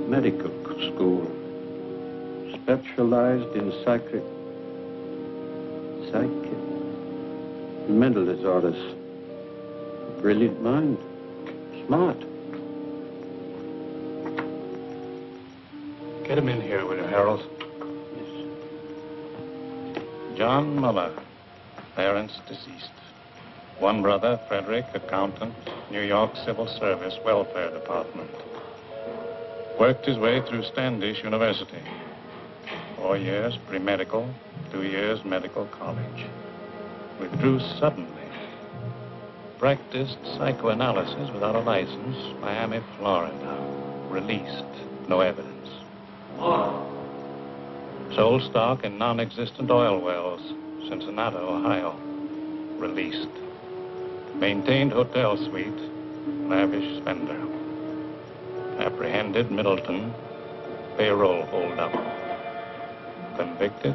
medical school, specialized in mental disorders. Brilliant mind, smart. Get him in here, will you, Harold? Yes. John Muller, parents deceased. One brother, Frederick, accountant, New York Civil Service Welfare Department. Worked his way through Standish University. 4 years pre-medical, 2 years medical college. Withdrew suddenly. Practiced psychoanalysis without a license, Miami, Florida. Released, no evidence. Sold stock in non-existent oil wells, Cincinnati, Ohio. Released. Maintained hotel suite, lavish spender. Apprehended, Middleton, payroll holdup. Convicted,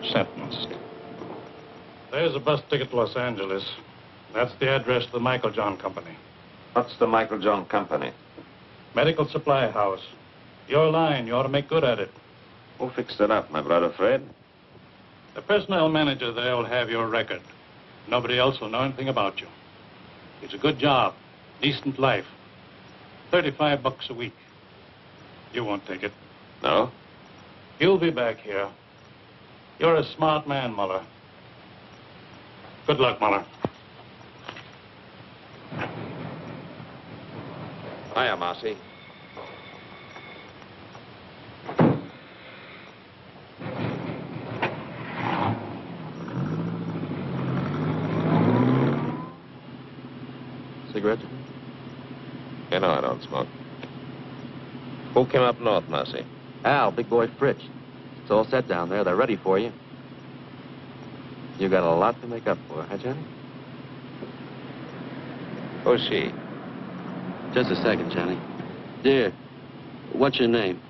sentenced. There's a bus ticket to Los Angeles. That's the address of the Michael John Company. What's the Michael John Company? Medical supply house. Your line, you ought to make good at it. Who fixed it up, my brother Fred? The personnel manager there will have your record. Nobody else will know anything about you. It's a good job, decent life. $35 a week. You won't take it. No? You'll be back here. You're a smart man, Muller. Good luck, Muller. Hiya, Marcy. Cigarette? You know I don't smoke. Who came up north, Marcy? Al, big boy Fritz. It's all set down there. They're ready for you. You got a lot to make up for, huh, Johnny? Who's she? Just a second, Johnny. Dear, what's your name?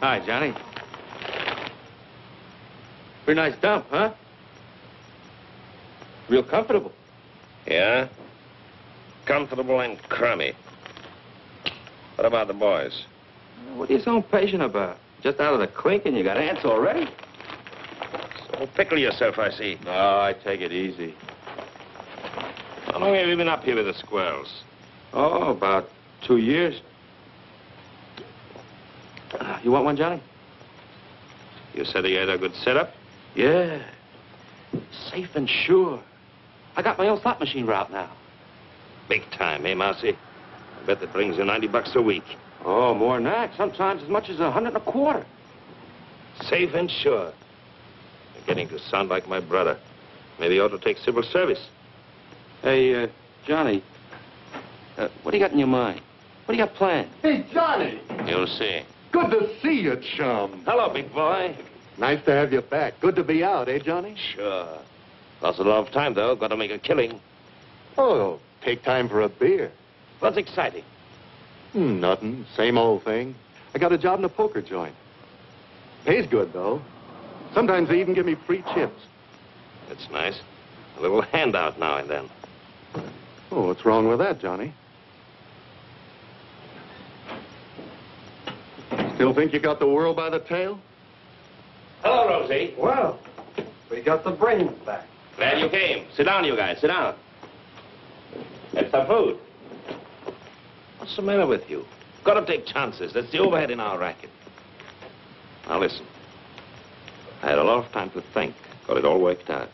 Hi, Johnny. Pretty nice dump, huh? Real comfortable. Yeah? Comfortable and crummy. What about the boys? What are you so impatient about? Just out of the clink and you got ants already? So pickle yourself, I see. No, I take it easy. How long have you been up here with the squirrels? Oh, about 2 years. You want one, Johnny? You said you had a good setup? Yeah. Safe and sure. I got my own slot machine route now. Big time, eh, Marcy? I bet that brings you $90 a week. Oh, more than that. Sometimes as much as 125. Safe and sure. You're getting to sound like my brother. Maybe you ought to take civil service. Hey, Johnny, what do you got in your mind? What do you got planned? Hey, Johnny! You'll see. Good to see you, chum. Hello, big boy. Nice to have you back. Good to be out, eh, Johnny? Sure. Lost a lot of time, though. Got to make a killing. Oh, take time for a beer. What's exciting? Nothing. Same old thing. I got a job in a poker joint. Pays good, though. Sometimes they even give me free chips. That's nice. A little handout now and then. Oh, what's wrong with that, Johnny? Still think you got the world by the tail? Hello, Rosie. Well, we got the brains back. Glad you came. Sit down, you guys. Sit down. Have some food. What's the matter with you? Got to take chances. That's the overhead in our racket. Now, listen. I had a lot of time to think. Got it all worked out.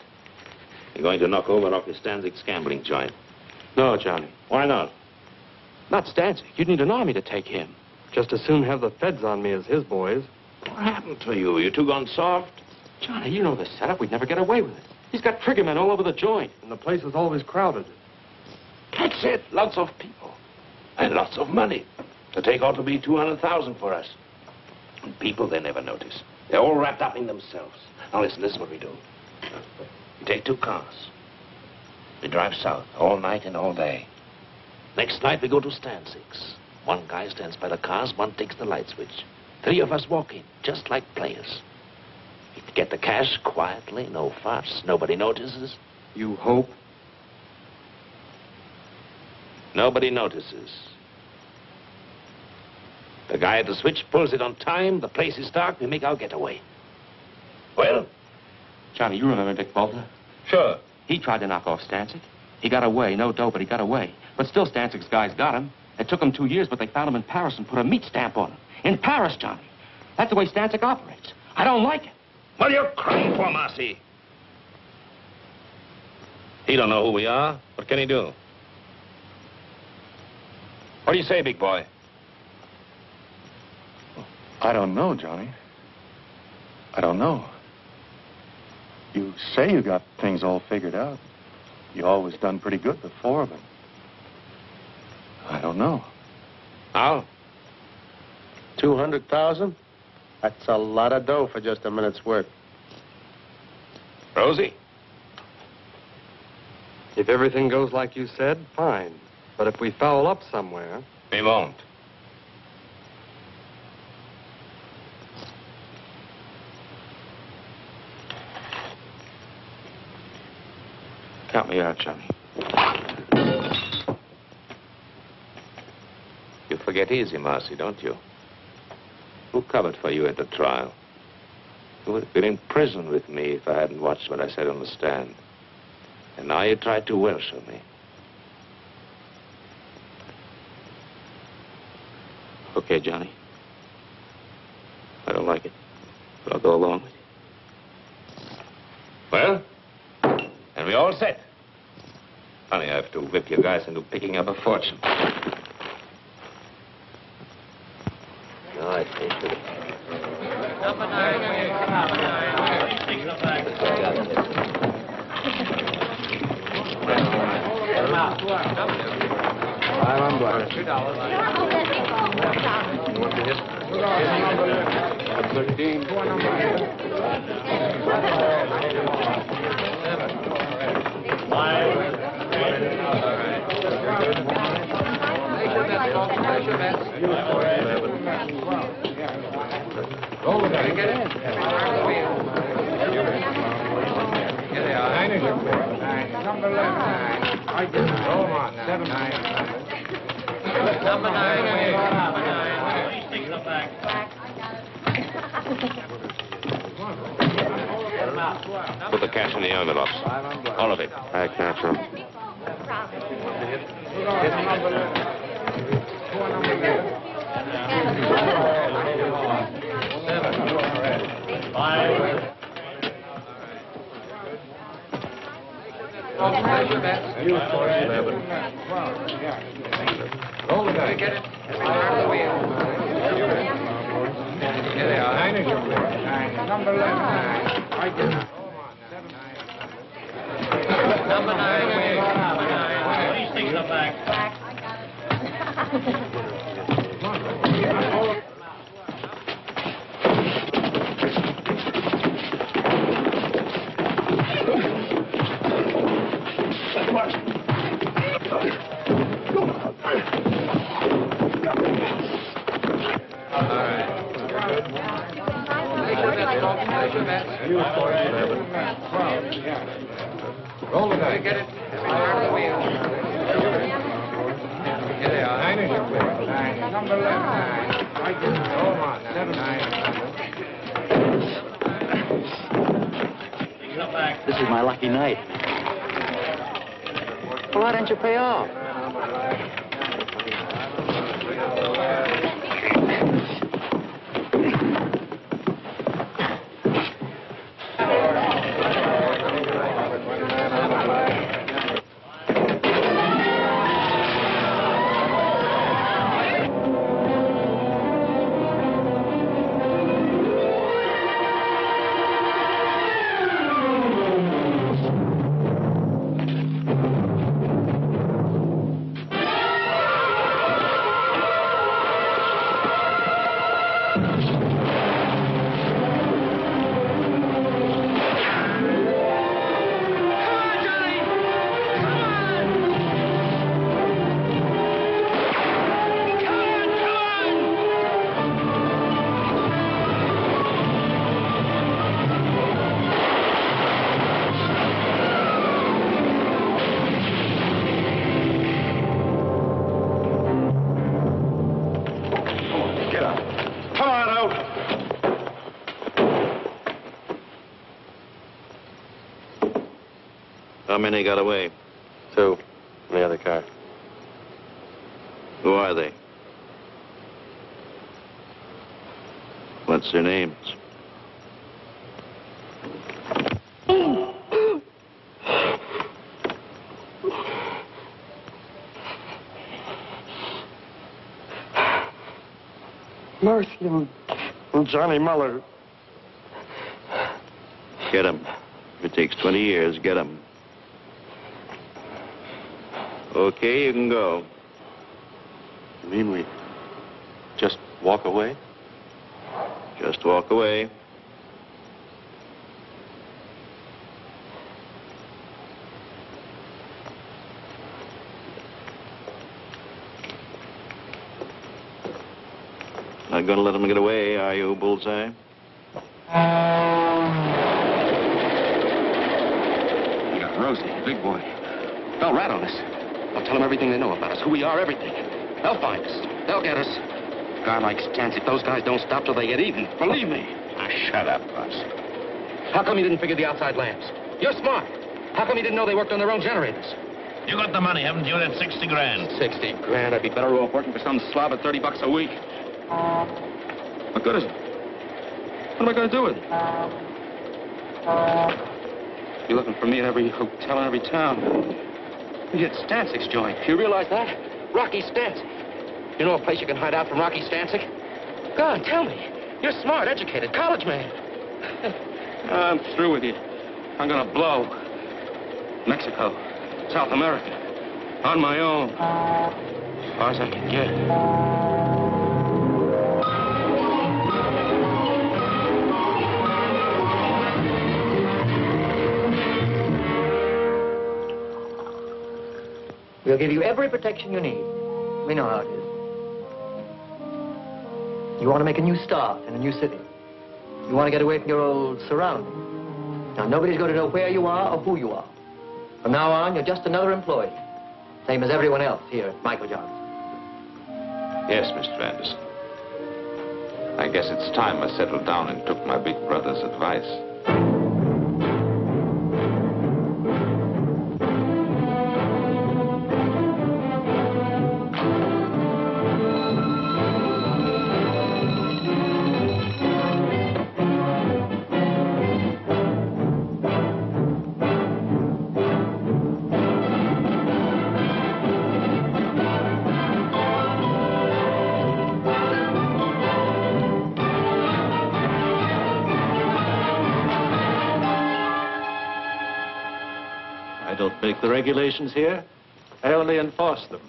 You're going to knock over off your Stanzig's gambling joint. No, Johnny. Why not? Not Stanzik. You'd need an army to take him. Just as soon have the feds on me as his boys. What happened to you? You two gone soft? Johnny, you know the setup. We'd never get away with it. He's got triggermen all over the joint. And the place is always crowded. That's it. Lots of people. And lots of money. The take ought to be $200,000 for us. And people, they never notice. They're all wrapped up in themselves. Now listen, this is what we do. We take 2 cars. We drive south all night and all day. Next night, we go to Stanzig's. One guy stands by the cars, one takes the light switch. 3 of us walk in, just like players. We get the cash quietly, no fuss. Nobody notices. You hope? Nobody notices. The guy at the switch pulls it on time. The place is dark. We make our getaway. Well? Johnny, you remember Dick Bolter? Sure. He tried to knock off Stanzik. He got away. No dough, but he got away. But still, Stanzig's guys got him. It took him 2 years, but they found him in Paris and put a meat stamp on him. In Paris, Johnny. That's the way Stanzik operates. I don't like it. What are you crying for, Marcy? He don't know who we are. What can he do? What do you say, big boy? I don't know, Johnny. I don't know. You say you got things all figured out. You always done pretty good before, but I don't know. How? 200,000? That's a lot of dough for just a minute's work. Rosie? If everything goes like you said, fine. But if we foul up somewhere... We won't. Count me out, Johnny. You forget easy, Marcy, don't you? Who covered for you at the trial? You would have been in prison with me if I hadn't watched what I said on the stand. And now you tried to Welsh me. Okay, Johnny. I don't like it, but I'll go along with you. Well? And we all set. Funny, I have to whip you guys into picking up a fortune. No, I think that... Number 9. Please take them back. Number 9. Please take them back. Put the cash in the envelopes. All of it. I catch him. Number 9. Please take them back. Roll it out. Get it. Here they are. 9 is your clear. 9. Number 11. 9. Hold on. 7. 9. This is my lucky night. Well, why don't you pay off? many got away? 2 in the other car. Who are they? What's their names? Marcy and Johnny Muller. Get them. If it takes 20 years, get them. Okay, you can go. You mean we just walk away? Just walk away. Not gonna let them get away, are you, Bullseye? You got Rosie, big boy. They'll rat on us. They'll tell them everything they know about us, who we are, everything. They'll find us. They'll get us. A guy like Stancic, those guys don't stop till they get even. Believe me. Ah, shut up, Buzz. How come you didn't figure the outside lamps? You're smart. How come you didn't know they worked on their own generators? You got the money, haven't you? That 60 grand. 60 grand. I'd be better off working for some slob at $30 a week. What good is it? What am I going to do with it? You're looking for me in every hotel in every town. You hit Stancic's joint. You realize that? Rocky Stancic. You know a place you can hide out from Rocky Stancic? Go on, tell me. You're smart, educated, college man. I'm through with you. I'm going to blow. Mexico, South America, on my own. As far as I can get. We'll give you every protection you need. We know how it is. You want to make a new start in a new city. You want to get away from your old surroundings. Now, nobody's going to know where you are or who you are. From now on, you're just another employee. Same as everyone else here at Michael Johnson. Yes, Mr. Anderson. I guess it's time I settled down and took my big brother's advice. I don't make the regulations here. I only enforce them.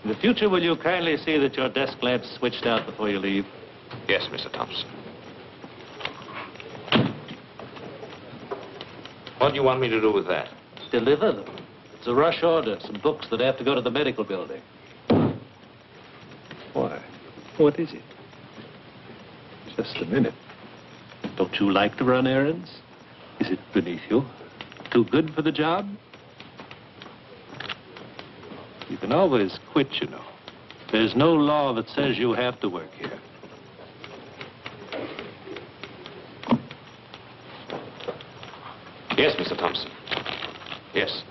In the future, will you kindly see that your desk lamp's switched out before you leave? Yes, Mr. Thompson. What do you want me to do with that? Deliver them. It's a rush order. Some books that have to go to the medical building. Why? What is it? Just a minute. Don't you like to run errands? Is it beneath you? Too good for the job? You can always quit, you know. There's no law that says you have to work here. Yes, Mr. Thompson. Yes.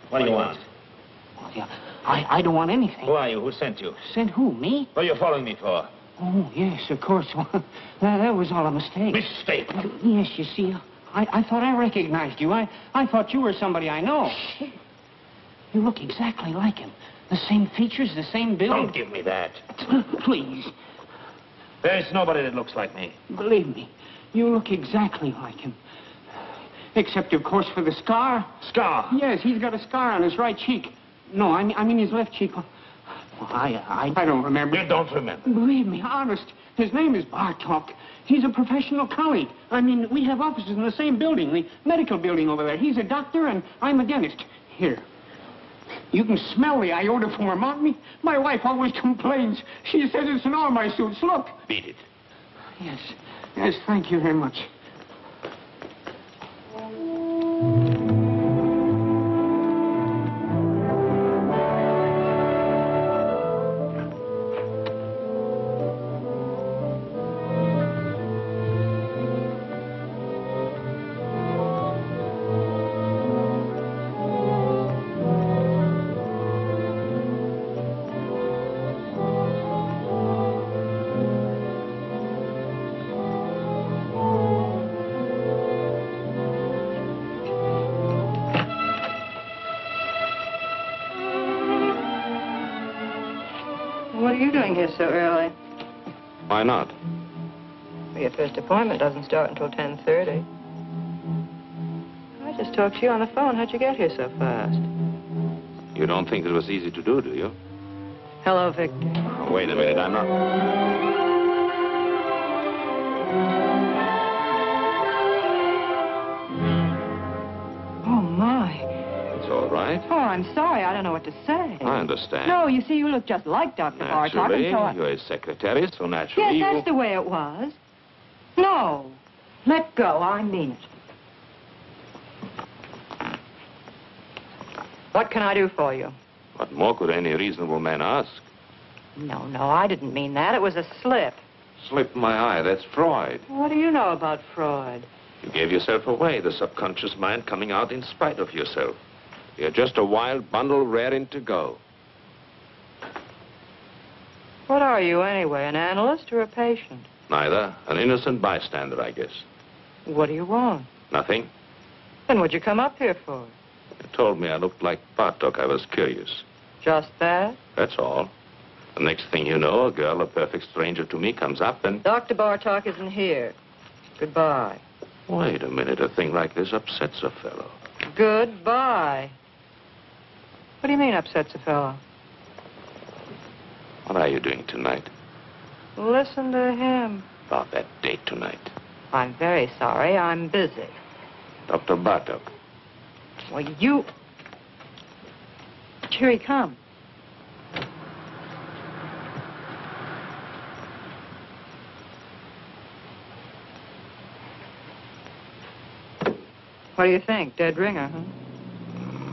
What do you want? Oh, yeah. I don't want anything. Who are you? Who sent you? Sent who, me? What are you following me for? Oh, yes, of course. That was all a mistake. Mistake? Yes, you see, I thought I recognized you. I thought you were somebody I know. You look exactly like him. The same features, the same build. Don't give me that. Please. There's nobody that looks like me. Believe me, you look exactly like him. Except, of course, for the scar. Scar? Yes, he's got a scar on his right cheek. No, I mean his left cheek. Well, I don't remember. You don't remember? Believe me, honest. His name is Bartok. He's a professional colleague. I mean, we have offices in the same building, the medical building over there. He's a doctor and I'm a dentist. Here. You can smell the iodoform on me. My wife always complains. She says it's in all my suits. Look. Beat it. Yes. Yes, thank you very much. What are you doing here so early? Why not? Well, your first appointment doesn't start until 10:30. I just talked to you on the phone. How'd you get here so fast? You don't think it was easy to do you? Hello, Victor. Oh, wait a minute, I'm not... Oh, my. It's all right. Oh, I'm sorry. I don't know what to say. I understand. No, you see, you look just like Dr. Bartok. Naturally, And so I... you're his secretary, so naturally Yes, that's the way it was. No. Let go. I mean it. What can I do for you? What more could any reasonable man ask? No, I didn't mean that. It was a slip. Slip my eye, that's Freud. What do you know about Freud? You gave yourself away, the subconscious mind coming out in spite of yourself. You're just a wild bundle raring to go. What are you, anyway, an analyst or a patient? Neither. An innocent bystander, I guess. What do you want? Nothing. Then what'd you come up here for? You told me I looked like Bartok. I was curious. Just that? That's all. The next thing you know, a girl, a perfect stranger to me, comes up and... Dr. Bartok isn't here. Goodbye. Wait a minute. A thing like this upsets a fellow. Goodbye. What do you mean upsets a fellow? What are you doing tonight? Listen to him. About that date tonight. I'm very sorry. I'm busy. Dr. Bartok. Well, you... Here he comes. What do you think? Dead ringer, huh?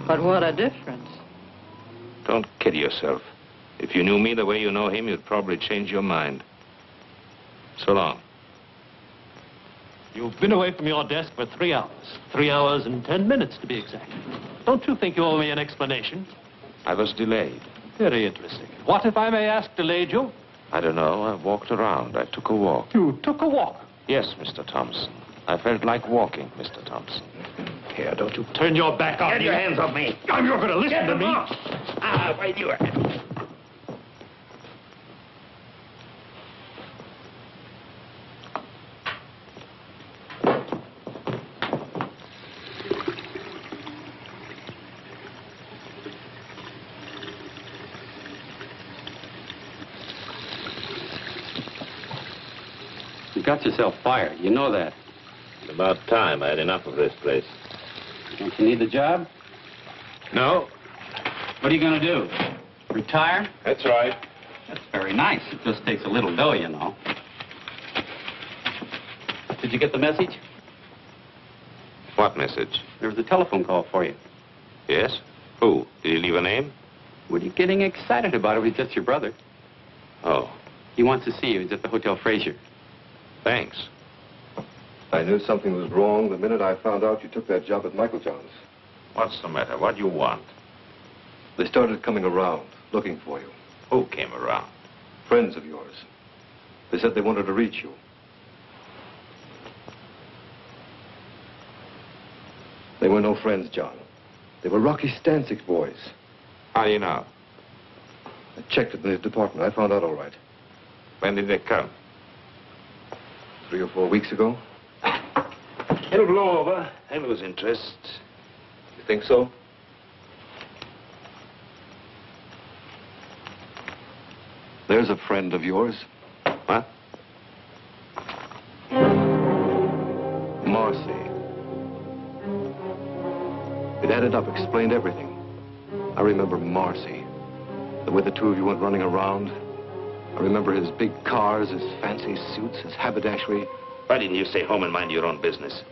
But what a difference. Don't kid yourself. If you knew me the way you know him, you'd probably change your mind. So long. You've been away from your desk for 3 hours. 3 hours and 10 minutes, to be exact. Don't you think you owe me an explanation? I was delayed. Very interesting. What, if I may ask, delayed you? I don't know. I walked around. I took a walk. You took a walk. Yes, Mr. Thompson. I felt like walking, Mr. Thompson. Here, don't you turn your back on me. Get your hands off me. You're going to listen to me. Wait, you... You got yourself fired. You know that. About time. I had enough of this place. Don't you need the job? No. What are you going to do? Retire? That's right. That's very nice. It just takes a little dough, you know. Did you get the message? What message? There was a telephone call for you. Yes? Who? Did he leave a name? What are you getting excited about? It was just your brother. Oh. He wants to see you. He's at the Hotel Fraser. Thanks. I knew something was wrong the minute I found out you took that job at Michael John's. What's the matter? What do you want? They started coming around, looking for you. Who came around? Friends of yours. They said they wanted to reach you. They were no friends, John. They were Rocky Stancic's boys. How do you know? I checked it in his department. I found out all right. When did they come? 3 or 4 weeks ago. It'll blow over. I lose interest. You think so? There's a friend of yours. What? Marcy. It added up, explained everything. I remember Marcy. The way the two of you went running around. I remember his big cars, his fancy suits, his haberdashery. Why didn't you stay home and mind your own business?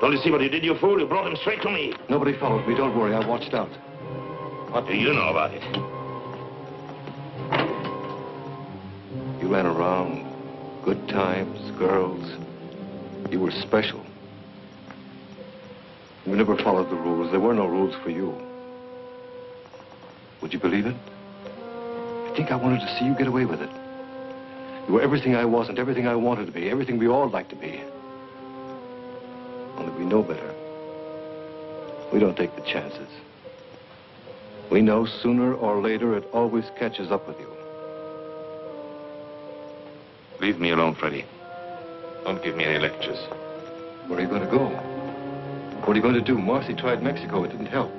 Don't you see what you did, you fool? You brought him straight to me. Nobody followed me. Don't worry. I watched out. What do you know about it? You ran around. Good times, girls. You were special. You never followed the rules. There were no rules for you. Would you believe it? I think I wanted to see you get away with it. You were everything I wasn't, everything I wanted to be, everything we all like to be. Only we know better. We don't take the chances. We know sooner or later it always catches up with you. Leave me alone, Freddie. Don't give me any lectures. Where are you going to go? What are you going to do? Marcy tried Mexico. It didn't help.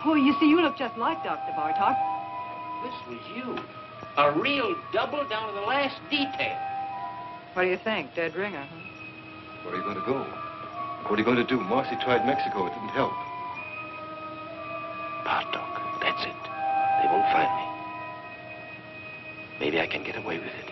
Oh, you see, you look just like Dr. Bartok. This was you. A real double down to the last detail. What do you think? Dead ringer, huh? Where are you going to go? What are you going to do? Marcy tried Mexico. It didn't help. Bartok, that's it. They won't find me. Maybe I can get away with it.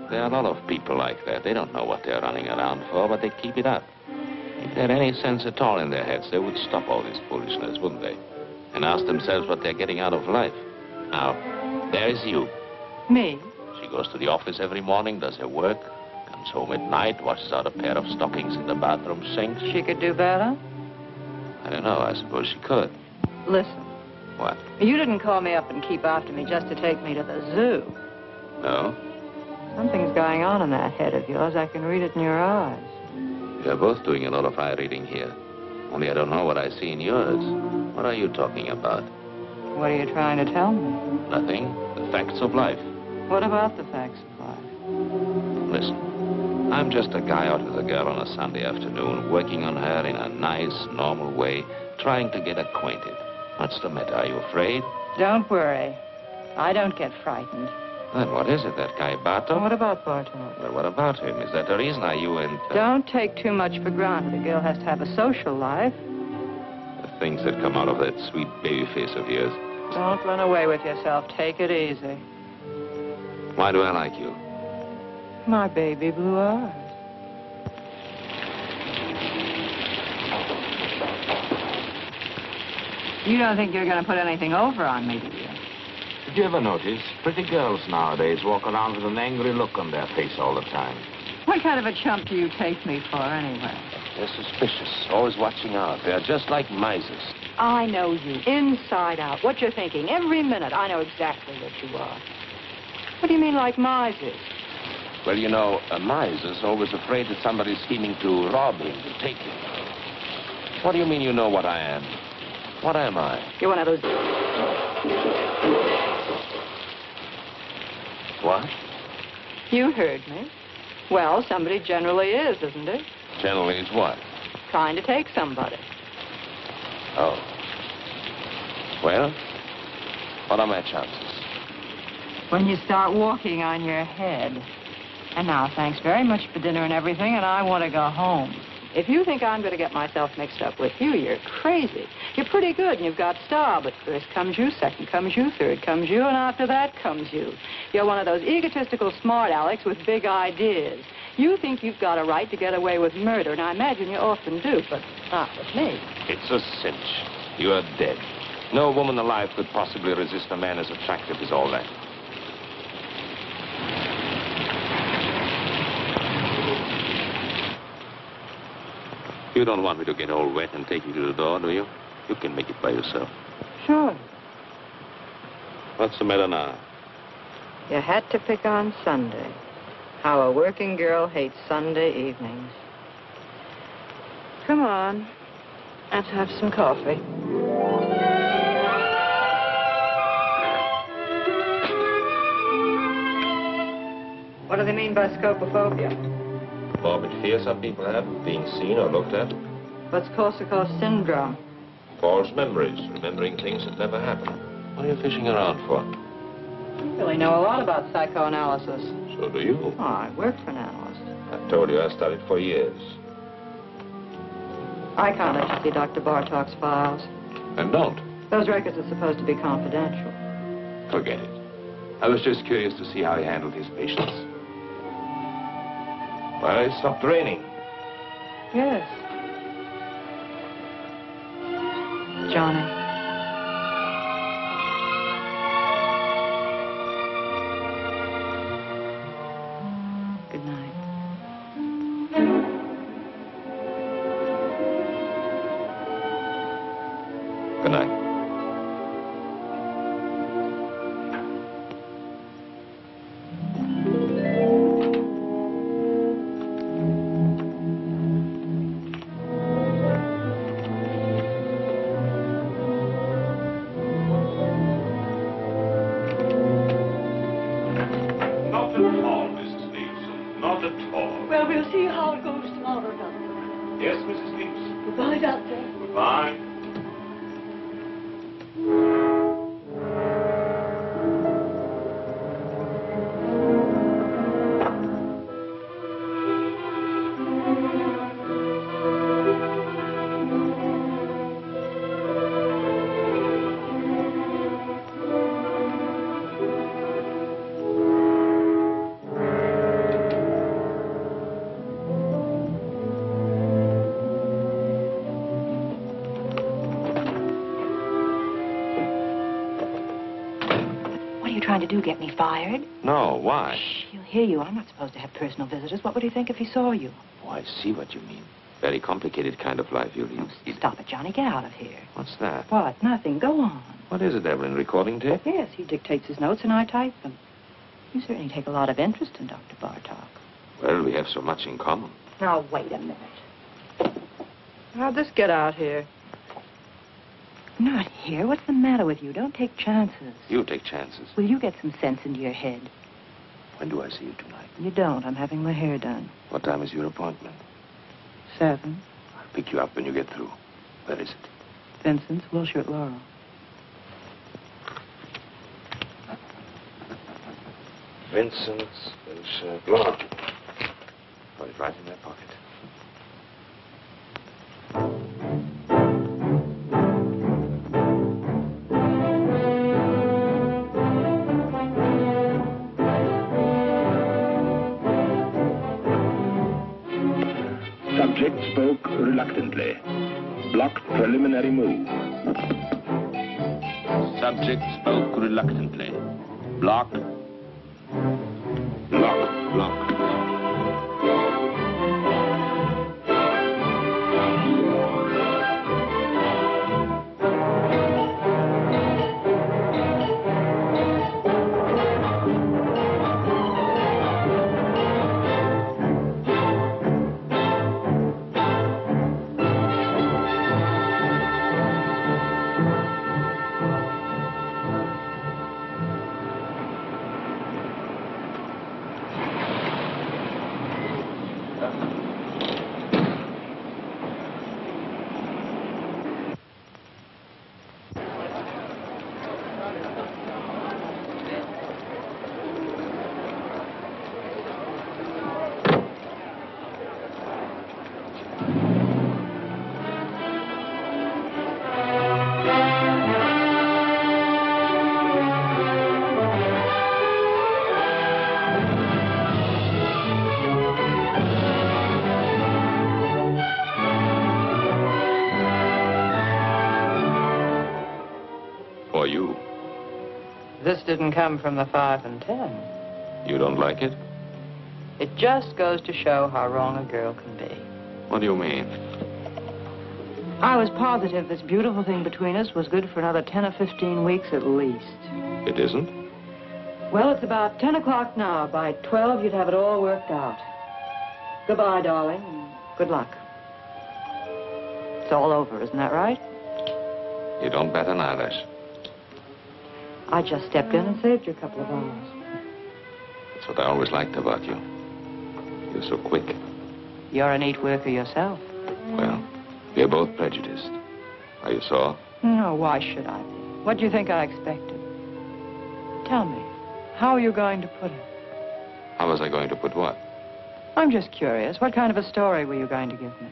There are a lot of people like that. They don't know what they're running around for, but they keep it up. If they had any sense at all in their heads, they would stop all this foolishness, wouldn't they? And ask themselves what they're getting out of life. Now, there's you. Me? She goes to the office every morning, does her work, comes home at night, washes out a pair of stockings in the bathroom sink. She could do better? I don't know. I suppose she could. Listen, What? you didn't call me up and keep after me just to take me to the zoo. No? Something's going on in that head of yours. I can read it in your eyes. We're both doing a lot of eye reading here. Only I don't know what I see in yours. What are you talking about? What are you trying to tell me? Nothing. The facts of life. What about the facts of life? Listen, I'm just a guy out with a girl on a Sunday afternoon, working on her in a nice, normal way, trying to get acquainted. What's the matter? Are you afraid? Don't worry. I don't get frightened. Then what is it, that guy Bartok? What about Bartok? Well, what about him? Is that the reason? Are you and... Don't take too much for granted. A girl has to have a social life. The things that come out of that sweet baby face of yours. Don't run away with yourself. Take it easy. Why do I like you? My baby blue eyes. You don't think you're going to put anything over on me, do you? Did you ever notice pretty girls nowadays walk around with an angry look on their face all the time? What kind of a chump do you take me for, anyway? They're suspicious, always watching out. They're just like misers. I know you, inside out. What you're thinking, every minute. I know exactly what you are. What do you mean, like misers? Well, you know, a miser's always afraid that somebody's scheming to rob him, to take him. What do you mean you know what I am? What am I? You're one of those... What? You heard me. Well, somebody generally is, isn't it? Generally is what? Trying to take somebody. Oh. Well, what are my chances? When you start walking on your head. And now, thanks very much for dinner and everything, and I want to go home. If you think I'm going to get myself mixed up with you, you're crazy. You're pretty good, and you've got style, but first comes you, second comes you, third comes you, and after that comes you. You're one of those egotistical smart Alecks with big ideas. You think you've got a right to get away with murder, and I imagine you often do, but not with me. It's a cinch. You are dead. No woman alive could possibly resist a man as attractive as all that. You don't want me to get all wet and take you to the door, do you? You can make it by yourself. Sure. What's the matter now? You had to pick on Sunday. How a working girl hates Sunday evenings. Come on. Let's have some coffee. What do they mean by scopophobia? Morbid fear some people have, being seen or looked at. What's Korsakoff syndrome? False memories, remembering things that never happened. What are you fishing around for? You really know a lot about psychoanalysis. So do you. Oh, I work for an analyst. I told you I studied for years. I can't let you see Dr. Bartok's files. And don't. Those records are supposed to be confidential. Forget it. I was just curious to see how he handled his patients. Well, it stopped raining. Yes. Johnny. Good night. Good night. Not at all, Mrs. Leeson. Not at all. Well, we'll see how it goes tomorrow, Doctor. Yes, Mrs. Leeson. Goodbye, Doctor. Goodbye. to do, get me fired? No, why? Shh, he'll hear you. I'm not supposed to have personal visitors. What would he think if he saw you? Oh, I see what you mean. Very complicated kind of life you lead. Oh, stop it, Johnny. Get out of here. What's that? What? Nothing. Go on. What is it, Evelyn? Recording tape? Yes, he dictates his notes and I type them. You certainly take a lot of interest in Dr. Bartok. Well, we have so much in common. Now, wait a minute. How'd this get out here? Not here. What's the matter with you? Don't take chances. You take chances. Will you get some sense into your head? When do I see you tonight? You don't. I'm having my hair done. What time is your appointment? 7. I'll pick you up when you get through. Where is it? Vincent's, Wilshire at Laurel. Vincent's and Laurel. Got it right in my pocket. Subject spoke reluctantly. Blocked preliminary move. Subject spoke reluctantly. Block. Lock. Block. For you. This didn't come from the 5 and 10. You don't like it? It just goes to show how wrong a girl can be. What do you mean? I was positive this beautiful thing between us was good for another 10 or 15 weeks at least. It isn't? Well, it's about 10 o'clock now. By 12, you'd have it all worked out. Goodbye, darling, and good luck. It's all over, isn't that right? You don't bat an eyelash. I just stepped in and saved you a couple of hours. That's what I always liked about you. You're so quick. You're a neat worker yourself. Well, we're both prejudiced. Are you sore? No, why should I be? What do you think I expected? Tell me, how are you going to put it? How was I going to put what? I'm just curious. What kind of a story were you going to give me?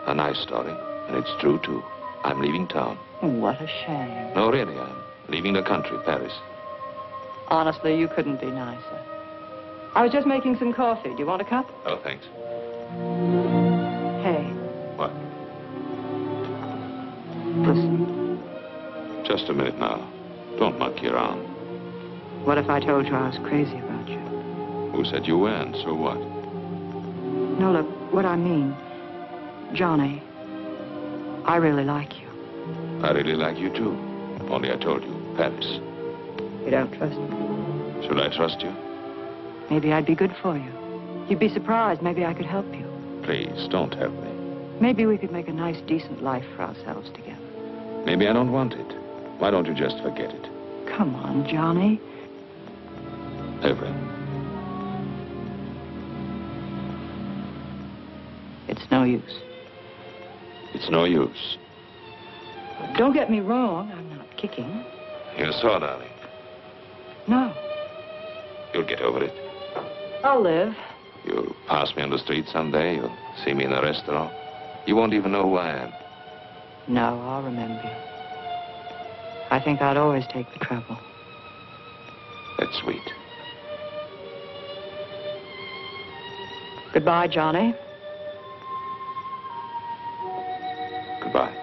A nice story. And it's true, too. I'm leaving town. What a shame. No, really, I'm leaving the country, Paris. Honestly, you couldn't be nicer. I was just making some coffee. Do you want a cup? Oh, thanks. Hey, What? listen. Just a minute now. Don't monkey around. What if I told you I was crazy about you? Who said you weren't? So what? No, look, what I mean, Johnny, I really like you. I really like you, too. Only I told you, Paris. You don't trust me? Should I trust you? Maybe I'd be good for you. You'd be surprised. Maybe I could help you. Please, don't help me. Maybe we could make a nice, decent life for ourselves together. Maybe I don't want it. Why don't you just forget it? Come on, Johnny. Evelyn. It's no use. It's no use. Don't get me wrong. I'm not kicking. You're sore, darling. No. You'll get over it. I'll live. You'll pass me on the street someday. You'll see me in a restaurant. You won't even know who I am. No, I'll remember you. I think I'd always take the trouble. That's sweet. Goodbye, Johnny. Goodbye.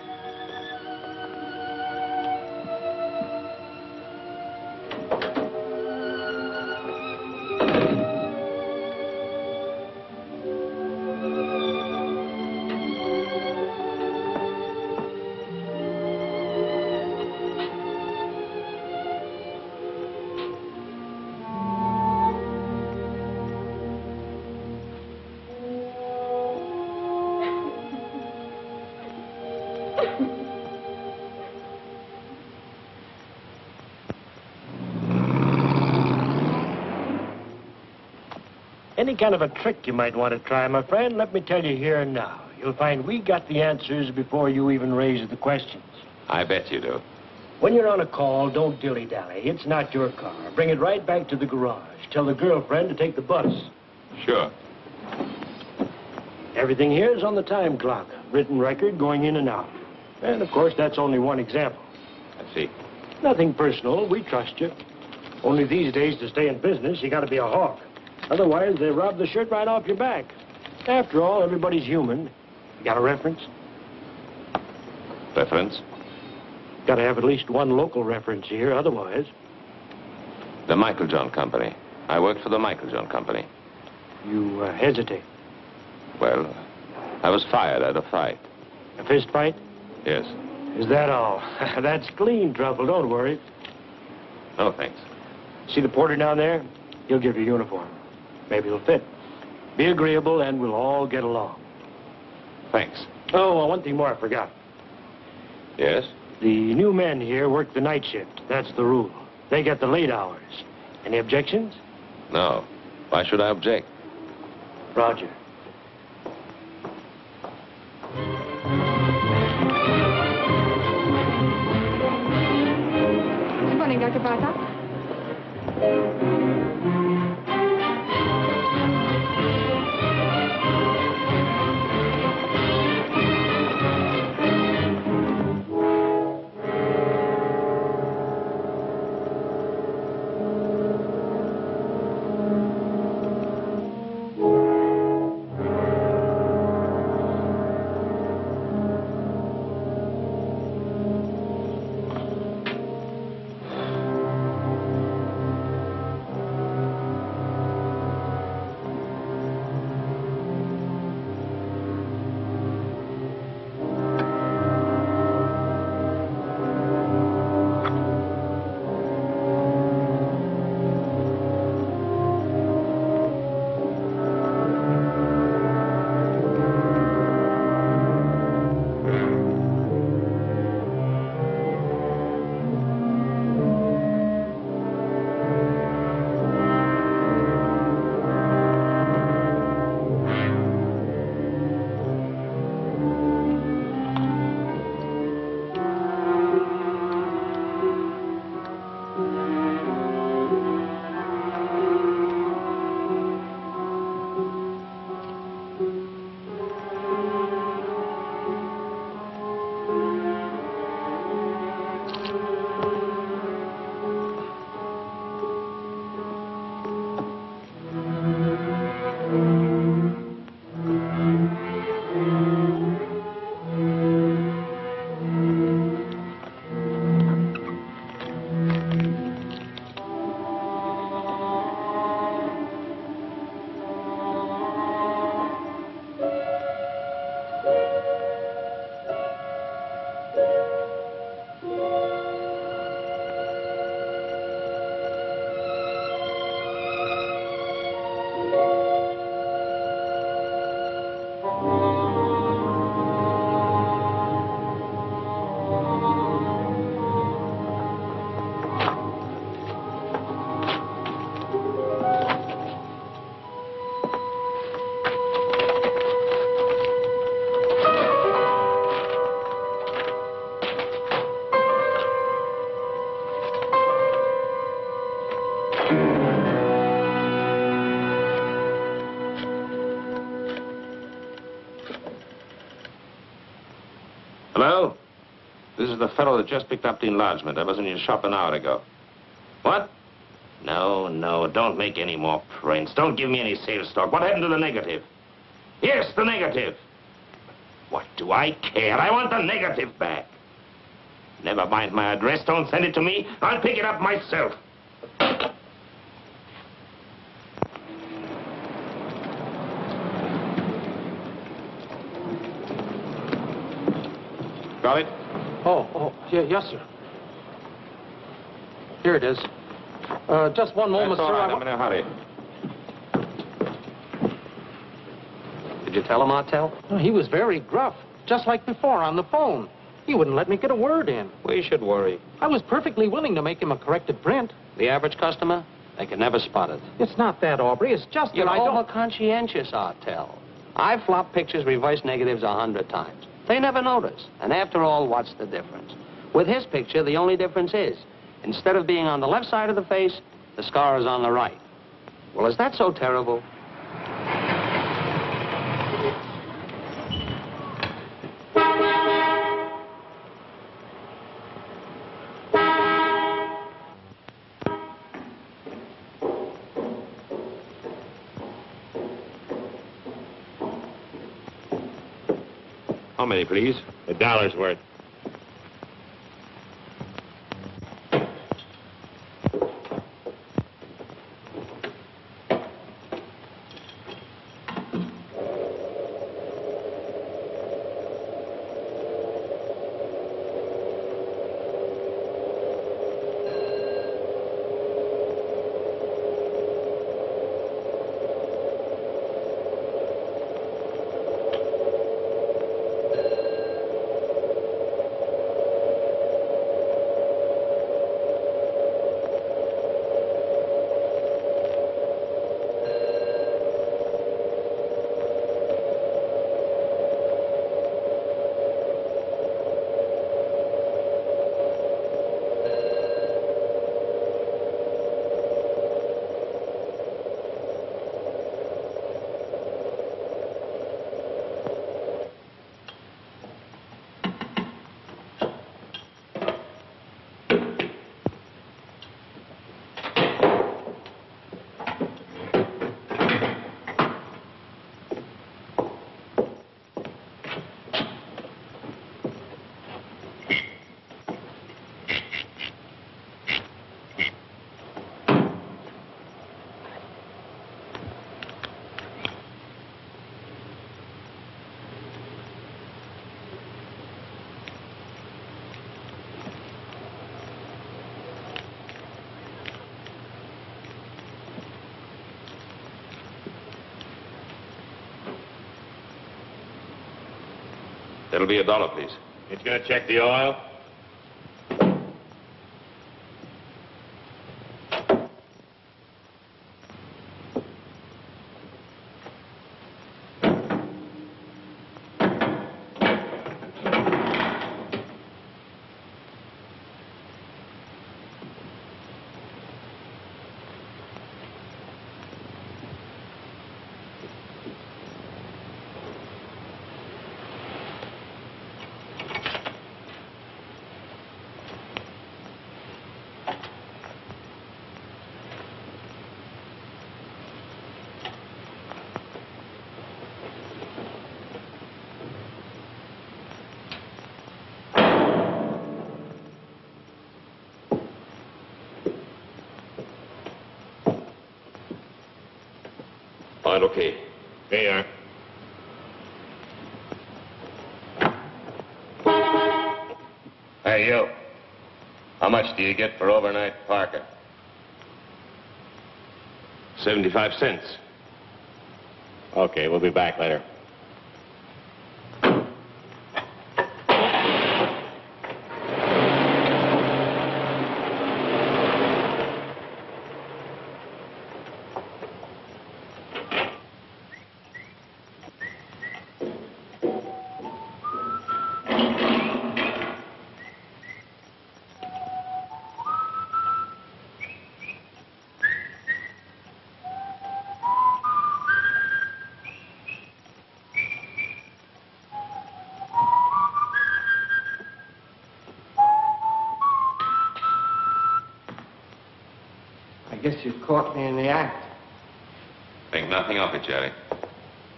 Any kind of a trick you might want to try, my friend, let me tell you here and now. You'll find we got the answers before you even raise the questions. I bet you do. When you're on a call, don't dilly-dally. It's not your car. Bring it right back to the garage. Tell the girlfriend to take the bus. Sure. Everything here is on the time clock. Written record going in and out. And, of course, that's only one example. I see. Nothing personal. We trust you. Only these days, to stay in business, you got to be a hawk. Otherwise, they rob the shirt right off your back. After all, everybody's human. You got a reference? Reference? Got to have at least one local reference here, otherwise. The Michael John Company. I worked for the Michael John Company. You hesitate. Well, I was fired at a fight. A fist fight? Yes. Is that all? That's clean trouble, don't worry. No, thanks. See the porter down there? He'll give you a uniform. Maybe it'll fit. Be agreeable and we'll all get along. Thanks. Oh, well, one thing more I forgot. Yes? The new men here work the night shift. That's the rule. They get the late hours. Any objections? No. Why should I object? Roger. Good morning, Dr. Bartok. Hello? This is the fellow that just picked up the enlargement. I was in your shop an hour ago. What? No, no, don't make any more prints. Don't give me any sales talk. What happened to the negative? Yes, the negative. What do I care? I want the negative back. Never mind my address. Don't send it to me. I'll pick it up myself. Got it? Yeah, yes, sir. Here it is. Just one moment, That's all sir. right. I'm in a hurry. Did you tell him, Martel? No, he was very gruff, just like before on the phone. He wouldn't let me get a word in. We should worry. I was perfectly willing to make him a corrected print. The average customer? They can never spot it. It's not that, Aubrey. It's just You're that I don't... over-conscientious, Artell. I've flopped pictures reverse negatives 100 times. They never notice. And after all, what's the difference? With his picture, the only difference is, instead of being on the left side of the face, the scar is on the right. Well, is that so terrible? How many, please? $1's worth. That'll be $1, please. It's gonna check the oil? All right, okay. There you are. Hey, you. How much do you get for overnight parking? 75 cents. Okay, we'll be back later. I guess you caught me in the act. Think nothing of it, Jerry.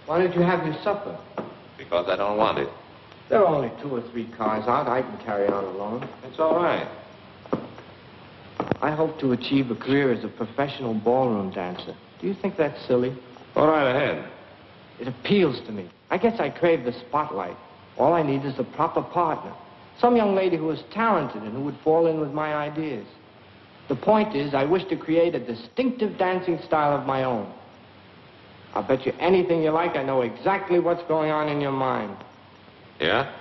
Why did you have your supper? Because I don't want it. There are only 2 or 3 cars out. I can carry on alone. It's all right. I hope to achieve a career as a professional ballroom dancer. Do you think that's silly? Go right ahead. It appeals to me. I guess I crave the spotlight. All I need is a proper partner. Some young lady who is talented and who would fall in with my ideas. The point is, I wish to create a distinctive dancing style of my own. I'll bet you anything you like I know exactly what's going on in your mind. Yeah?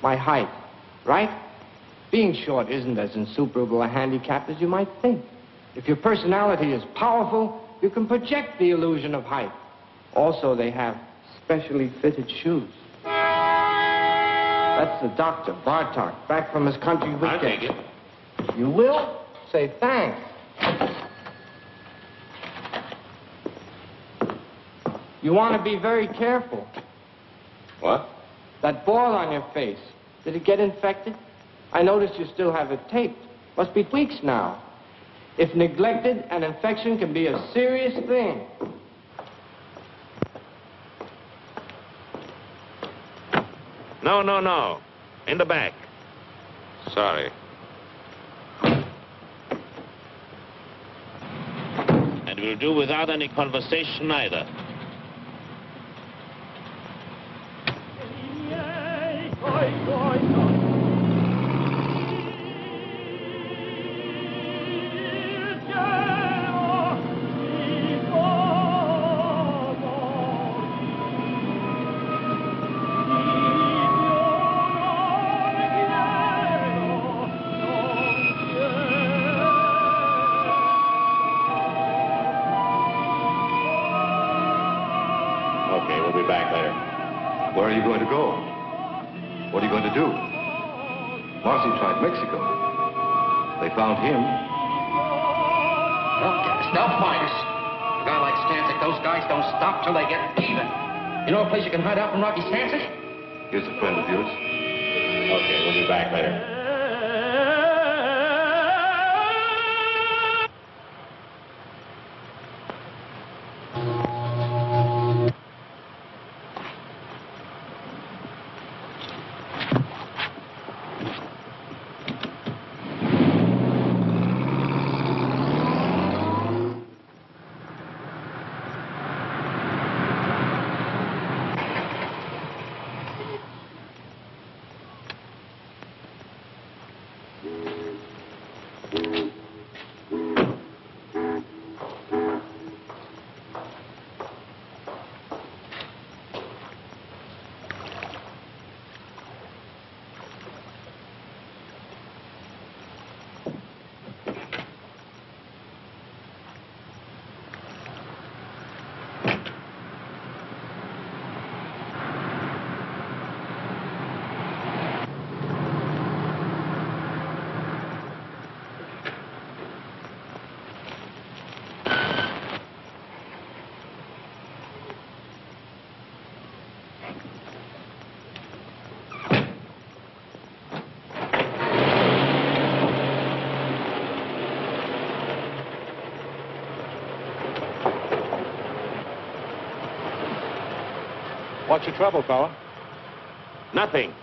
My height, right? Being short isn't as insuperable a handicap as you might think. If your personality is powerful, you can project the illusion of height. Also, they have specially fitted shoes. That's the doctor, Bartok, back from his country weekend. I'll take it. You will? Say thanks. You want to be very careful. What? That boil on your face, did it get infected? I noticed you still have it taped. Must be weeks now. If neglected, an infection can be a serious thing. No, no, no. In the back. Sorry. And we'll do without any conversation either. Okay, we'll be back later. Where are you going to go? What are you going to do? Marcy tried Mexico. They found him. They'll get us. They'll find us. A guy like Stanzik, those guys don't stop till they get even. You know a place you can hide out from Rocky Stanzik? Here's a friend of yours. Okay, we'll be back later. What's your trouble, fella? Nothing.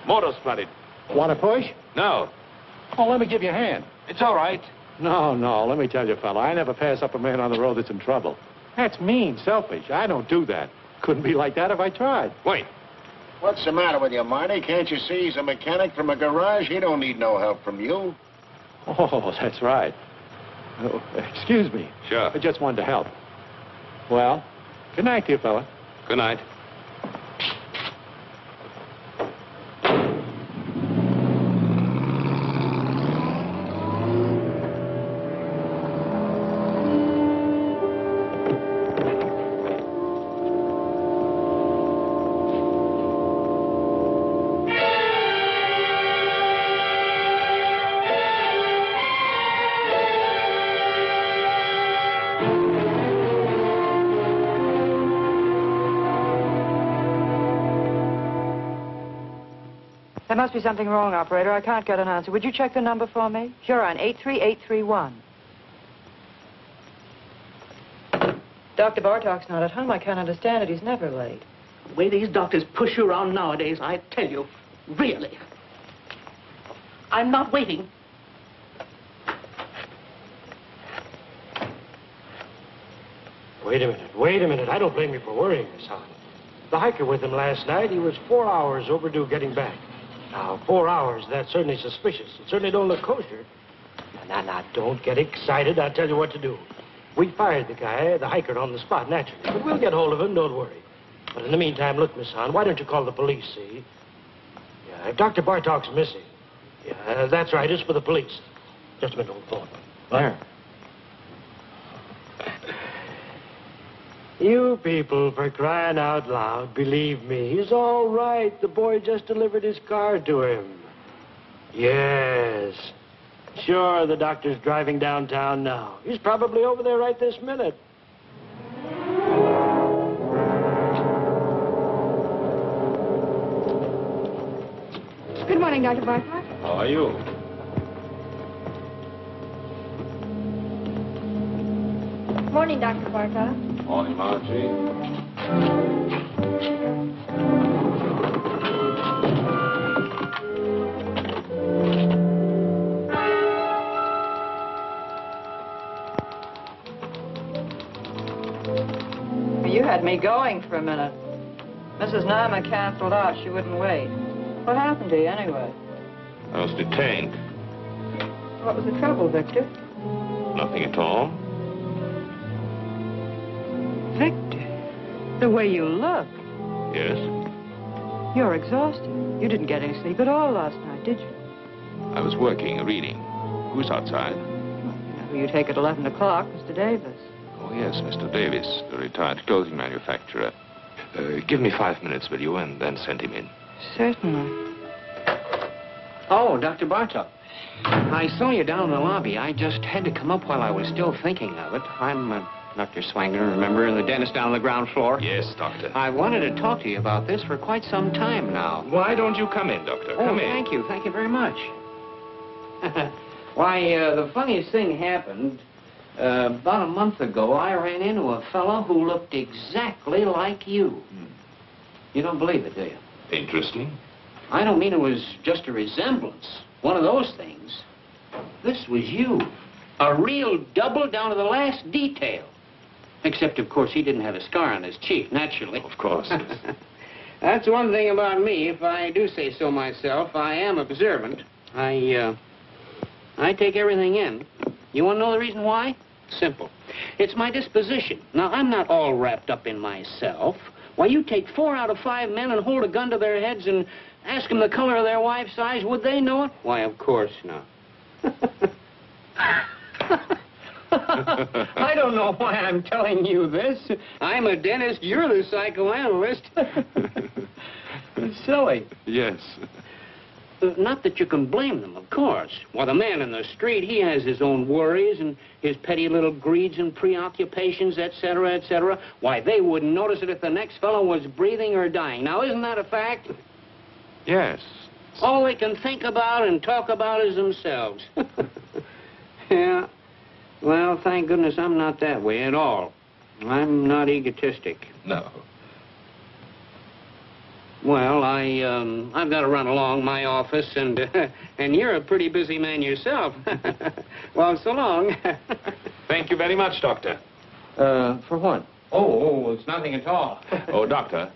Motor's flooded. Want to push? No. Oh, let me give you a hand. It's all right. No, let me tell you, fella, I never pass up a man on the road that's in trouble. That's mean, selfish. I don't do that. Couldn't be like that if I tried. Wait. What's the matter with you, Marty? Can't you see he's a mechanic from a garage? He don't need no help from you. Oh, that's right. Oh, excuse me. Sure. I just wanted to help. Well, good night to you, fella. Good night. There must be something wrong, operator. I can't get an answer. Would you check the number for me? Sure, on 83831. Dr. Bartok's not at home. I can't understand it. He's never late. The way these doctors push you around nowadays, I tell you, really. I'm not waiting. Wait a minute. I don't blame you for worrying, Miss Hahn. The hiker with him last night, he was 4 hours overdue getting back. Now, 4 hours, that's certainly suspicious. It certainly don't look kosher. Now, don't get excited. I'll tell you what to do. We fired the guy, the hiker, on the spot, naturally. But we'll get hold of him, don't worry. But in the meantime, look, Miss Hahn, why don't you call the police, see? Yeah, Dr. Bartok's missing. Yeah, that's right. It's for the police. Just a minute, old phone. There. You people, for crying out loud, believe me, he's all right. The boy just delivered his car to him. Yes. Sure, the doctor's driving downtown now. He's probably over there right this minute. Good morning, Dr. Bartlett. How are you? Morning, Dr. Bartlett. Morning, Margie. You had me going for a minute. Mrs. Nama canceled out. She wouldn't wait. What happened to you, anyway? I was detained. What was the trouble, Victor? Nothing at all. Victor, the way you look. Yes? You're exhausted. You didn't get any sleep at all last night, did you? I was working, reading. Who's outside? You know who you take at 11 o'clock, Mr. Davis. Oh, yes, Mr. Davis, the retired clothing manufacturer. Give me 5 minutes, will you, and then send him in. Certainly. Oh, Dr. Bartok. I saw you down in the lobby. I just had to come up while I was still thinking of it. I'm Dr. Swanger, remember, the dentist down on the ground floor? Yes, doctor. I wanted to talk to you about this for quite some time now. Why don't you come in, doctor? Oh, Come in. thank you. Thank you very much. Why, the funniest thing happened. About a month ago, I ran into a fellow who looked exactly like you. You don't believe it, do you? Interesting. I don't mean it was just a resemblance. One of those things. This was you. A real double down to the last detail. Except, of course, he didn't have a scar on his cheek, naturally. Of course. That's one thing about me. If I do say so myself, I am observant. I take everything in. You want to know the reason why? Simple. It's my disposition. Now, I'm not all wrapped up in myself. Why, you take 4 out of 5 men and hold a gun to their heads and ask them the color of their wife's eyes. Would they know it? Why, of course not. I don't know why I'm telling you this. I'm a dentist. You're the psychoanalyst. It's silly. Yes. Not that you can blame them, of course. Well, the man in the street, he has his own worries and his petty little greeds and preoccupations, etc., etc. Why, they wouldn't notice it if the next fellow was breathing or dying. Now, isn't that a fact? Yes. All they can think about and talk about is themselves. Yeah. Well, thank goodness I'm not that way at all. I'm not egotistic. No. Well, I've got to run along my office, and you're a pretty busy man yourself. Well, so long. Thank you very much, doctor. For what? Oh, it's nothing at all. Oh, doctor.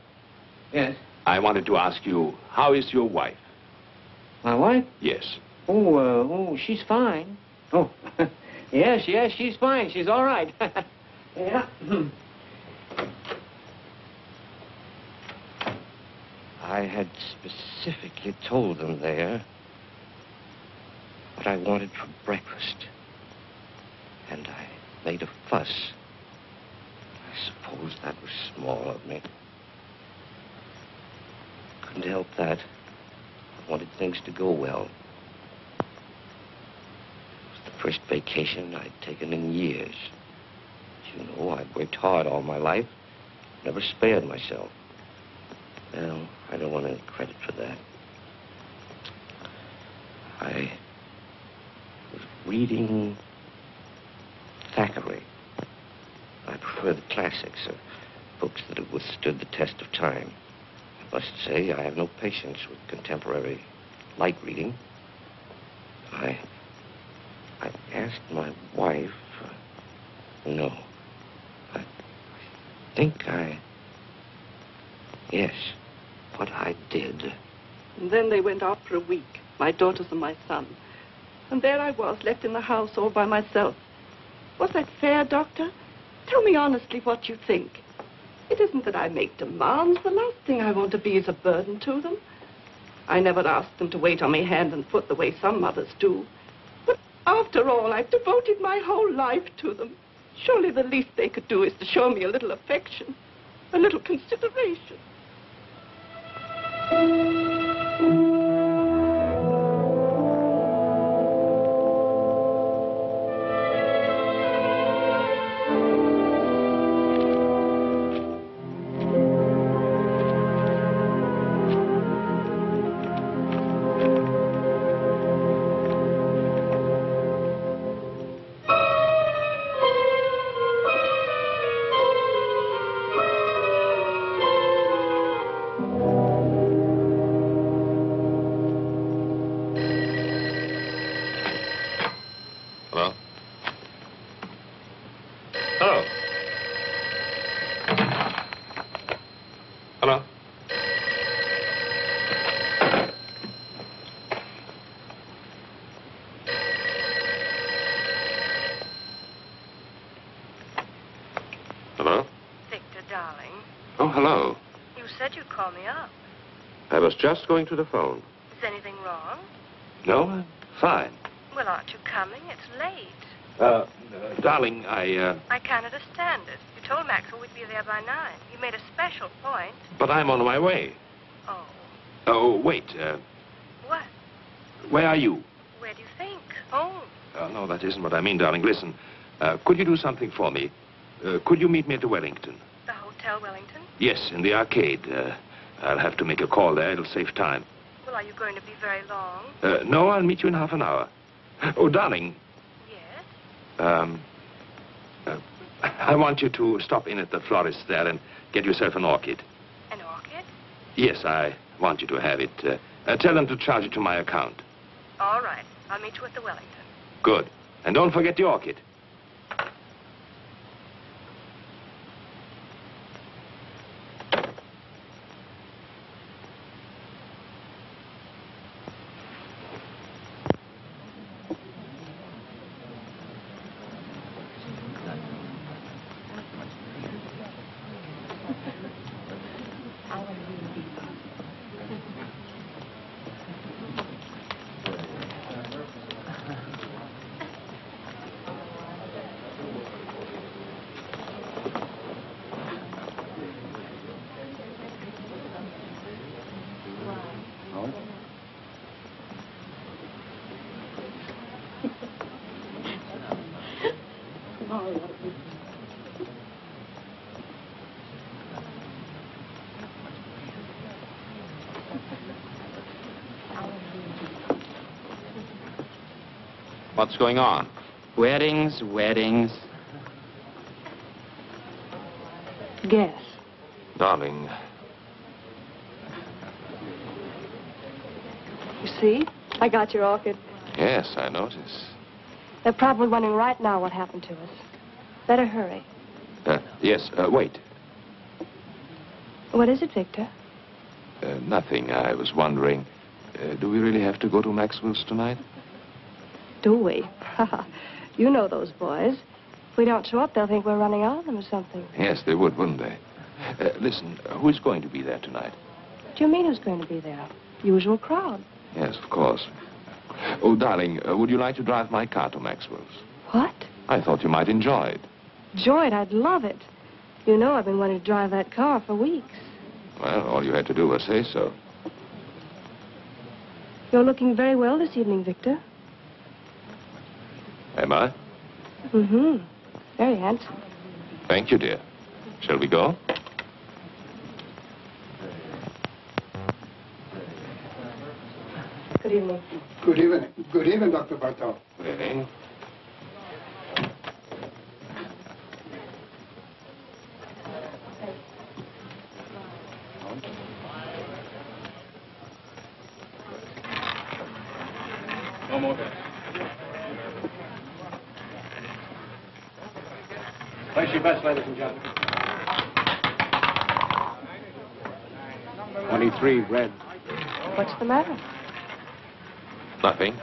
Yes? I wanted to ask you, how is your wife? My wife? Yes. Oh, she's fine. Oh, yes, she's fine. She's all right. Yeah. I had specifically told them there what I wanted for breakfast. And I made a fuss. I suppose that was small of me. Couldn't help that. I wanted things to go well. It was the first vacation I'd taken in years. As you know, I'd worked hard all my life. Never spared myself. Well, I don't want any credit for that. I was reading Thackeray. I prefer the classics, books that have withstood the test of time. I must say, I have no patience with contemporary light reading. I asked my wife, no, I think yes, what I did. And then they went out for a week, my daughters and my son. And there I was, left in the house all by myself. Was that fair, Doctor? Tell me honestly what you think. It isn't that I make demands. The last thing I want to be is a burden to them. I never asked them to wait on me hand and foot the way some mothers do. But after all, I've devoted my whole life to them. Surely the least they could do is to show me a little affection, a little consideration. Hello? Hello? Hello? Hello? Victor, darling, Oh, hello. you said you'd call me up. I was just going to the phone. Is anything wrong? No, I'm fine. Well, aren't you coming? It's late. Darling, I can't understand it. You told Maxwell we'd be there by 9. You made a special point. But I'm on my way. Oh. Oh, wait. What? Where are you? Where do you think? Home. No, that isn't what I mean, darling. Listen, could you do something for me? Could you meet me at the Wellington? The Hotel Wellington? Yes, in the arcade. I'll have to make a call there. It'll save time. Well, are you going to be very long? No, I'll meet you in half an hour. Oh, darling. Yes? I want you to stop in at the florist there and get yourself an orchid. An orchid? Yes, I want you to have it. Tell them to charge it to my account. All right. I'll meet you at the Wellington. Good. And don't forget the orchid. What's going on? Weddings, weddings. Guess. Darling, You see? I got your orchid. yes, I notice. They're probably wondering right now what happened to us. Better hurry. Yes, wait. What is it, Victor? Nothing. I was wondering, do we really have to go to Maxwell's tonight? Do we? You know those boys. If we don't show up, they'll think we're running on them or something. Yes, they would, wouldn't they? Listen, who's going to be there tonight? What do you mean who's going to be there? Usual crowd. Yes, of course. Oh, darling, would you like to drive my car to Maxwell's? What? I thought you might enjoy it. Enjoy it. I'd love it. You know I've been wanting to drive that car for weeks. Well, all you had to do was say so. You're looking very well this evening, Victor. Am I? Mm-hmm. Very handsome. Thank you, dear. Shall we go? Good evening. Good evening. Good evening, Dr. Bartol. Good evening. No more. Place your bets, ladies and gentlemen. 23, red. What's the matter? Nothing.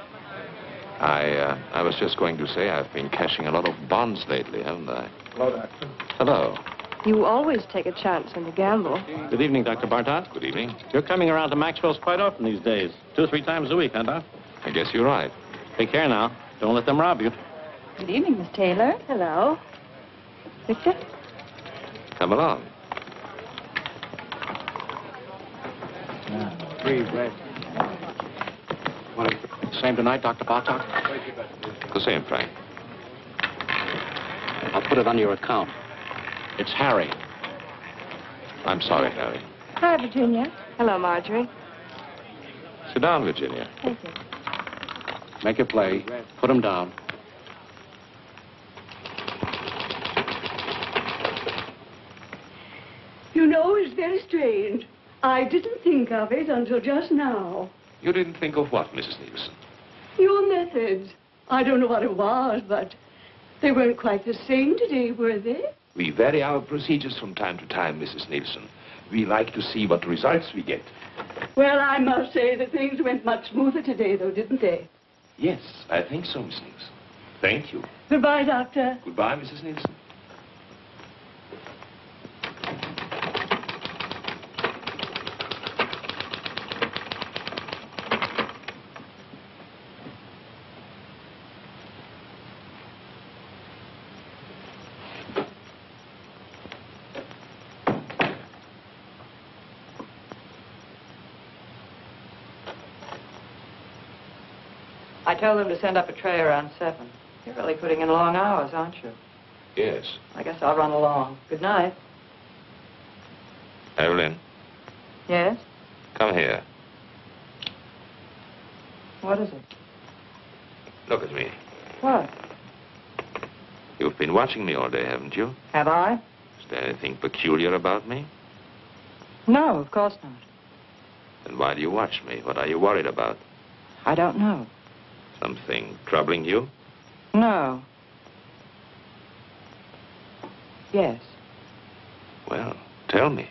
I was just going to say I've been cashing a lot of bonds lately, haven't I? Hello, Doctor. Hello. You always take a chance when you gamble. Good evening, Dr. Bartot. Good evening. You're coming around to Maxwell's quite often these days. 2 or 3 times a week, huh, Doc? I guess you're right. Take care now. Don't let them rob you. Good evening, Miss Taylor. Hello. Victor? Come along. Three red. Same tonight, Dr. Bartok? The same, Frank. I'll put it on your account. It's Harry. I'm sorry, Harry. Hi, Virginia. Hello, Marjorie. Sit down, Virginia. Thank you. Make it play. Put him down. You know, it's very strange. I didn't think of it until just now. You didn't think of what, Mrs. Nielsen? Your methods. I don't know what it was, but they weren't quite the same today, were they? We vary our procedures from time to time, Mrs. Nielsen. We like to see what results we get. Well, I must say that things went much smoother today, though, didn't they? Yes, I think so, Miss Nielsen. Thank you. Goodbye, Doctor. Goodbye, Mrs. Nielsen. I told them to send up a tray around 7. You're really putting in long hours, aren't you? Yes. I guess I'll run along. Good night. Evelyn, Yes? come here. What is it? Look at me. What? You've been watching me all day, haven't you? Have I? Is there anything peculiar about me? No, of course not. Then why do you watch me? What are you worried about? I don't know. Something troubling you? No. Yes. Well, tell me.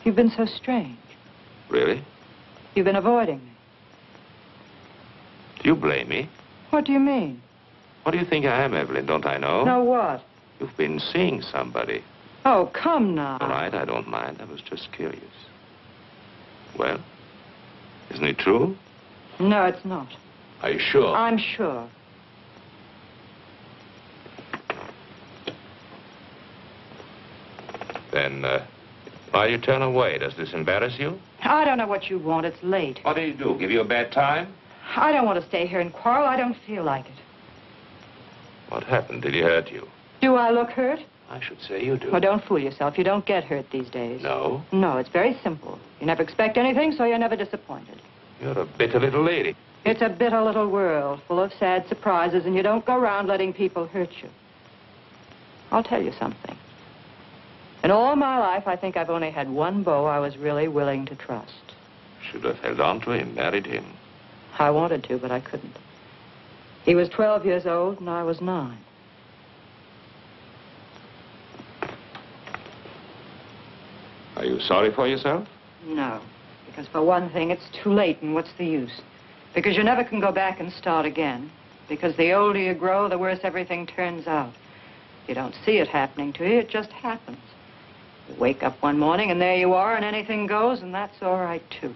You've been so strange. Really? You've been avoiding me. Do you blame me? What do you mean? What do you think I am, Evelyn? Don't I know? No what? You've been seeing somebody. Oh, come now. All right, I don't mind. I was just curious. Well, isn't it true? No, it's not. Are you sure? I'm sure. Then, why do you turn away? Does this embarrass you? I don't know what you want. It's late. What do you do? Give you a bad time? I don't want to stay here and quarrel. I don't feel like it. What happened? Did he hurt you? Do I look hurt? I should say you do. Well, don't fool yourself. You don't get hurt these days. No? No, it's very simple. You never expect anything, so you're never disappointed. You're a bitter little lady. It's a bitter little world full of sad surprises, and you don't go around letting people hurt you. I'll tell you something. In all my life, I think I've only had one beau I was really willing to trust. Should have held on to him, married him. I wanted to, but I couldn't. He was 12 years old, and I was 9. Are you sorry for yourself? No, because for one thing, it's too late, and what's the use? Because you never can go back and start again. Because the older you grow, the worse everything turns out. You don't see it happening to you, it just happens. You wake up one morning, and there you are, and anything goes, and that's all right, too.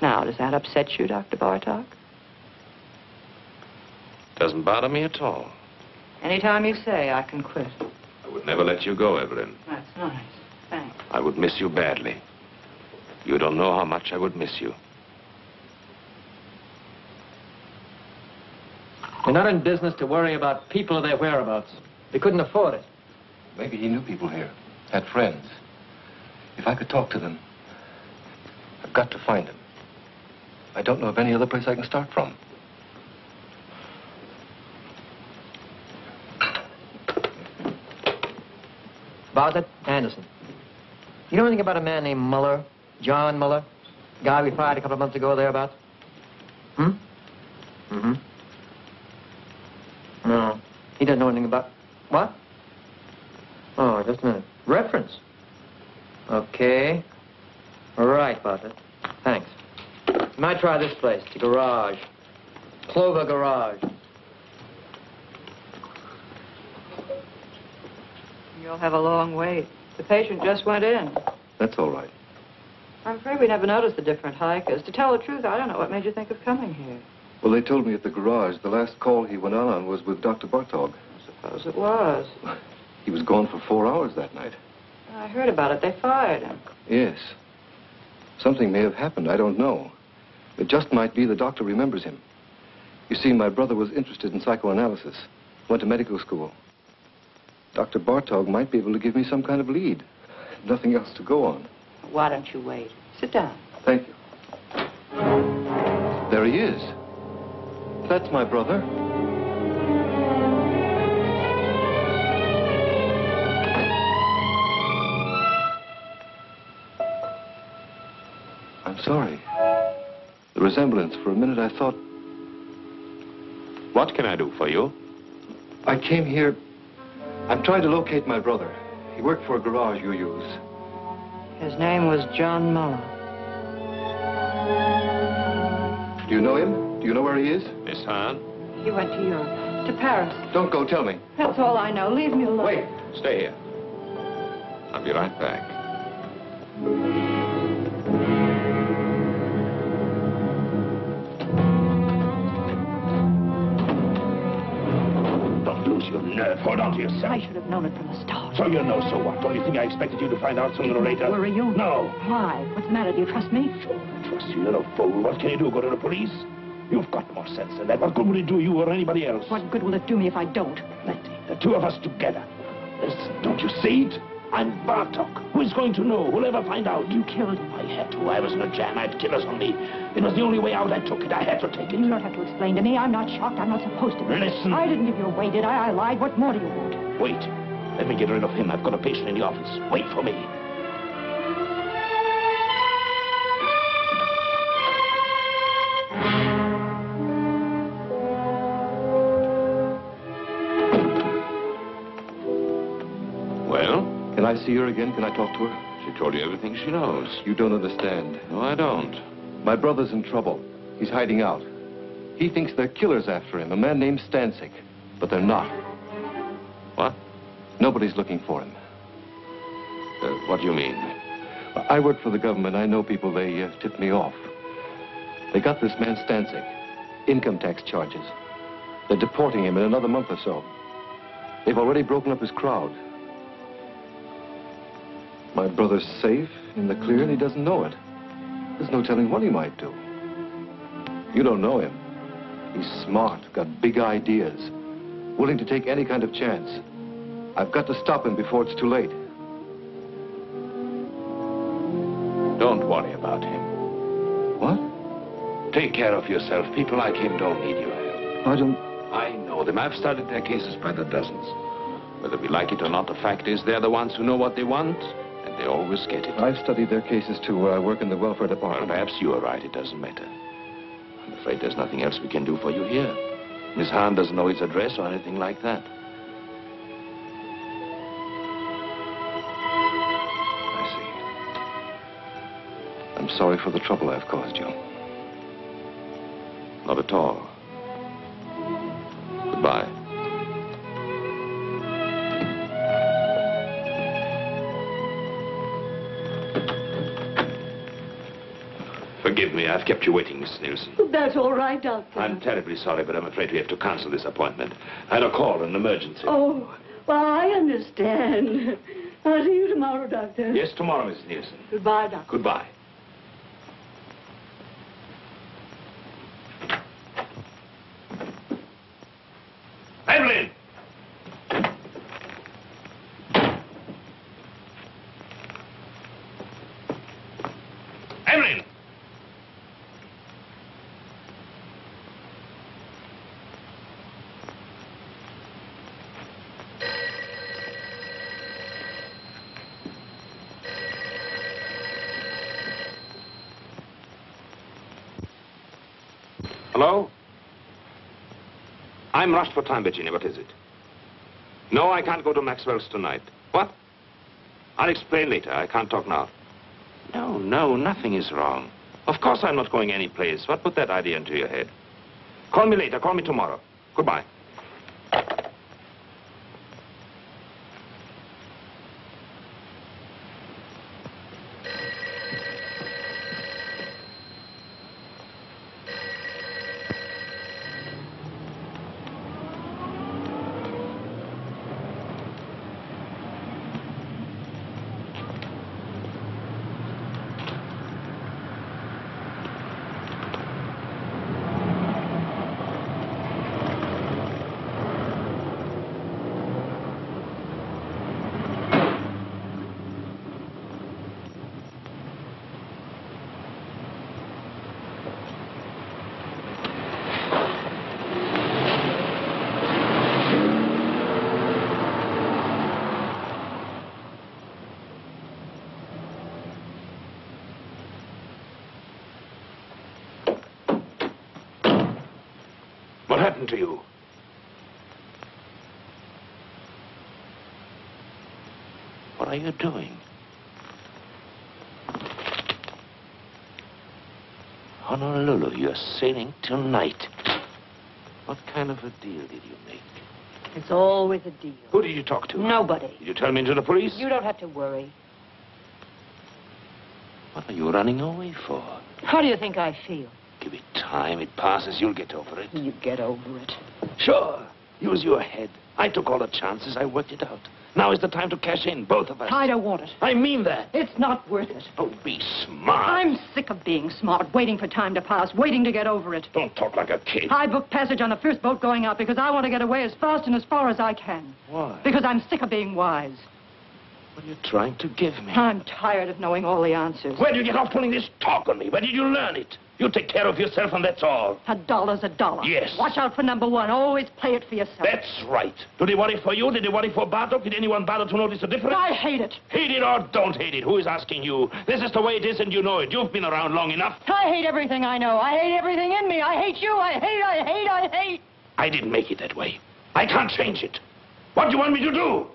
Now, does that upset you, Dr. Bartok? Doesn't bother me at all. Anytime you say, I can quit. I would never let you go, Evelyn. That's nice. Thanks. I would miss you badly. You don't know how much I would miss you. You're not in business to worry about people or their whereabouts. They couldn't afford it. Maybe he knew people here, had friends. If I could talk to them, I've got to find him. I don't know of any other place I can start from. Bartlett, Anderson. You know anything about a man named Muller? John Muller? Guy we fired a couple of months ago thereabouts? Mm-hmm. No. He doesn't know anything about... What? Oh, just a minute. Reference. Okay. All right, Bartlett. Thanks. You might try this place, the garage. Clover Garage. You'll have a long wait. The patient just went in. That's all right. I'm afraid we never noticed the different hikers. To tell the truth, I don't know what made you think of coming here. Well, they told me at the garage the last call he went on was with Dr. Bartog. Suppose it was. He was gone for 4 hours that night. I heard about it. They fired him. Yes. Something may have happened. I don't know. It just might be the doctor remembers him. You see, my brother was interested in psychoanalysis. Went to medical school. Dr. Bartog might be able to give me some kind of lead. Nothing else to go on. Why don't you wait? Sit down. Thank you. There he is. That's my brother. I'm sorry. The resemblance, for a minute I thought... What can I do for you? I came here... I'm trying to locate my brother. He worked for a garage you use. His name was John Muller. Do you know him? Do you know where he is? Miss Hahn? He went to Europe. To Paris. Don't go, tell me. That's all I know. Leave me alone. Wait. Stay here. I'll be right back. Don't lose your nerve. Hold on to yourself. I should have known it from the start. So you know, so what? Don't you think I expected you to find out sooner or later? Worry you? No. Why? What's the matter? Do you trust me? Sure, I trust you. You're a fool. What can you do? Go to the police? You've got more sense than that. What good will it do you or anybody else? What good will it do me if I don't? Letty, the two of us together. Listen, don't you see it? I'm Bartok. Who is going to know? Who'll ever find out? You killed him. I had to. I was in a jam. I had killers on me. It was the only way out. I took it. I had to take it. You don't have to explain to me. I'm not shocked. I'm not supposed to be. Listen. I didn't give you away, did I? I lied. What more do you want? Wait. Let me get rid of him. I've got a patient in the office. Wait for me. Can I see her again? Can I talk to her? She told you everything she knows. You don't understand. No, I don't. My brother's in trouble. He's hiding out. He thinks they're killers after him, a man named Stancic. But they're not. What? Nobody's looking for him. What do you mean? I work for the government. I know people. They tipped me off. They got this man Stancic. Income tax charges. They're deporting him in another month or so. They've already broken up his crowd. My brother's safe, in the clear, and he doesn't know it. There's no telling what he might do. You don't know him. He's smart, got big ideas, willing to take any kind of chance. I've got to stop him before it's too late. Don't worry about him. What? Take care of yourself. People like him don't need your help. I know them. I've studied their cases by the dozens. Whether we like it or not, the fact is they're the ones who know what they want, and they always get it. I've studied their cases, too. I work in the welfare department. Well, perhaps you are right. It doesn't matter. I'm afraid there's nothing else we can do for you here. Miss Hahn doesn't know his address or anything like that. I see. I'm sorry for the trouble I've caused you. Not at all. Goodbye. Forgive me, I've kept you waiting, Mrs. Nielsen. That's all right, Doctor. I'm terribly sorry, but I'm afraid we have to cancel this appointment. I had a call, an emergency. Oh, well, I understand. I'll see you tomorrow, Doctor. Yes, tomorrow, Mrs. Nielsen. Goodbye, Doctor. Goodbye. Evelyn! Evelyn! Hello? I'm rushed for time, Virginia. What is it? No, I can't go to Maxwell's tonight. What? I'll explain later. I can't talk now. No, nothing is wrong. Of course I'm not going any place. What put that idea into your head? Call me later. Call me tomorrow. Goodbye. What happened to you? What are you doing? Honolulu, you're sailing tonight. What kind of a deal did you make? It's always a deal. Who did you talk to? Nobody. Did you tell me to the police? You don't have to worry. What are you running away for? How do you think I feel? Give it time. It passes. You'll get over it. You get over it. Sure. Use your head. I took all the chances. I worked it out. Now is the time to cash in, both of us. I don't want it. I mean that. It's not worth it. Oh, be smart. I'm sick of being smart, waiting for time to pass, waiting to get over it. Don't talk like a kid. I booked passage on the first boat going out because I want to get away as fast and as far as I can. Why? Because I'm sick of being wise. What are you trying to give me? I'm tired of knowing all the answers. Where did you get off pulling this talk on me? Where did you learn it? You take care of yourself and that's all. $1's $1. Yes. Watch out for number one. Always play it for yourself. That's right. Do they worry for you? Did they worry for Bartok? Did anyone bother to notice the difference? I hate it. Hate it or don't hate it. Who is asking you? This is the way it is and you know it. You've been around long enough. I hate everything I know. I hate everything in me. I hate you. I hate. I didn't make it that way. I can't change it. What do you want me to do?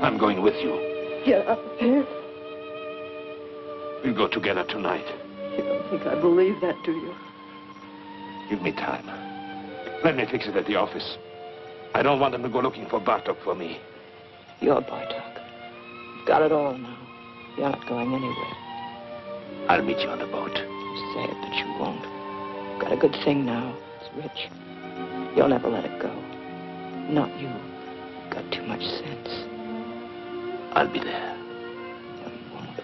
I'm going with you. Get up there. We'll go together tonight. You don't think I believe that, do you? Give me time. Let me fix it at the office. I don't want them to go looking for Bartok for me. You're Bartok. You've got it all now. You're not going anywhere. I'll meet you on the boat. You say it, but you won't. You've got a good thing now. It's rich. You'll never let it go. Not you. You've got too much sense. I'll be there. No, you won't.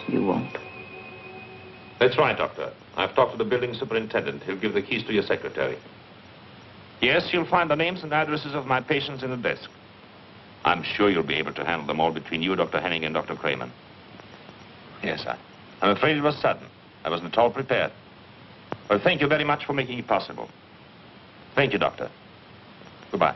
You won't. That's right, Doctor. I've talked to the building superintendent. He'll give the keys to your secretary. Yes, you'll find the names and addresses of my patients in the desk. I'm sure you'll be able to handle them all between you, Dr. Henning, and Dr. Kramer. Yes, I'm afraid it was sudden. I wasn't at all prepared. Well, thank you very much for making it possible. Thank you, Doctor. Goodbye.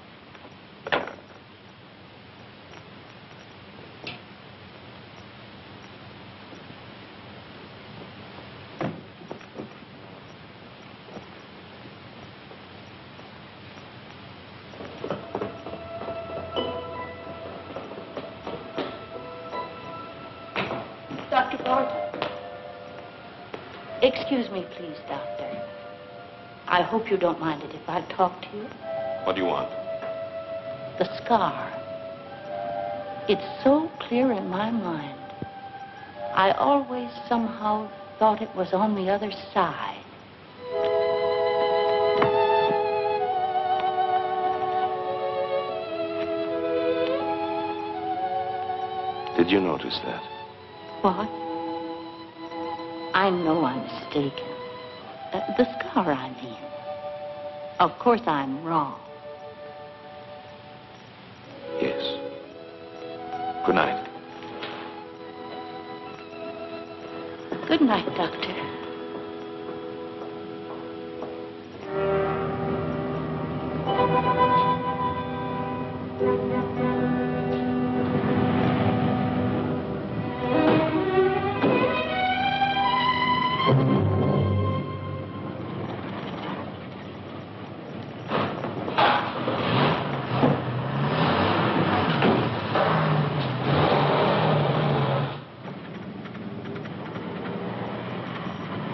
Dr. Barton. Excuse me, please, Doctor. I hope you don't mind it if I talk to you. What do you want? The scar. It's so clear in my mind. I always somehow thought it was on the other side. Did you notice that? What? I know I'm mistaken. The scar, I mean. Of course I'm wrong. Yes. Good night. Good night, Doctor.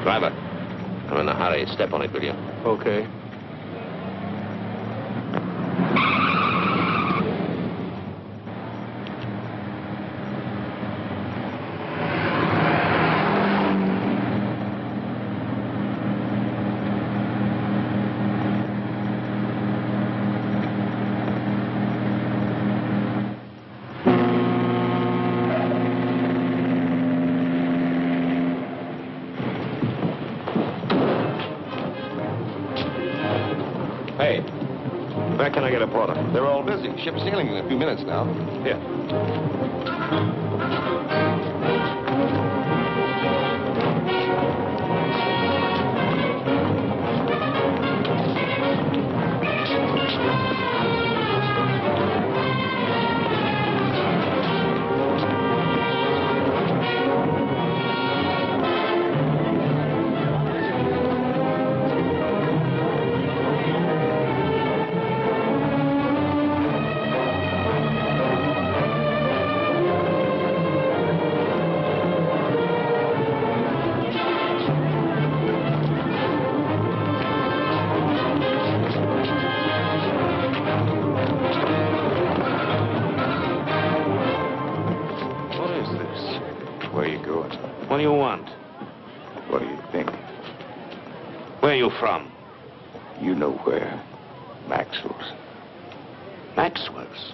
Driver, I'm in a hurry. Step on it, will you? Okay. Where can I get a porter? They're all busy. Ship's sailing in a few minutes now. Here. Where you going? What do you want? What do you think? Where are you from? You know where. Maxwell's. Maxwell's?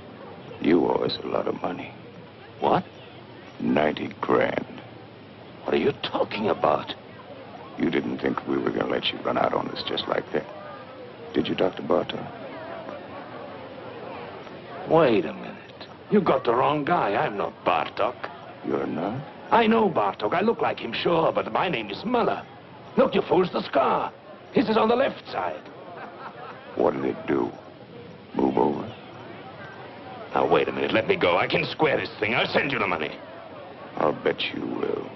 You owe us a lot of money. What? 90 grand. What are you talking about? You didn't think we were going to let you run out on us just like that. Did you, Dr. Bartok? Wait a minute. You got the wrong guy. I'm not Bartok. You're not? I know Bartok. I look like him, sure, but my name is Muller. Look, you fools, the scar. His is on the left side. What did it do? Move over? Now, wait a minute. Let me go. I can square this thing. I'll send you the money. I'll bet you will.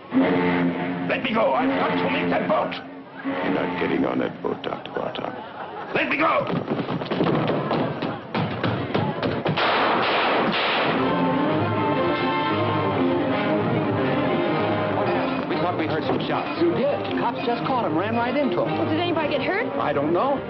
Let me go. I've got to make that boat. You're not getting on that boat, Dr. Bartok. Let me go. We thought we heard some shots. You did. Cops just caught him, ran right into him. Well, did anybody get hurt? I don't know.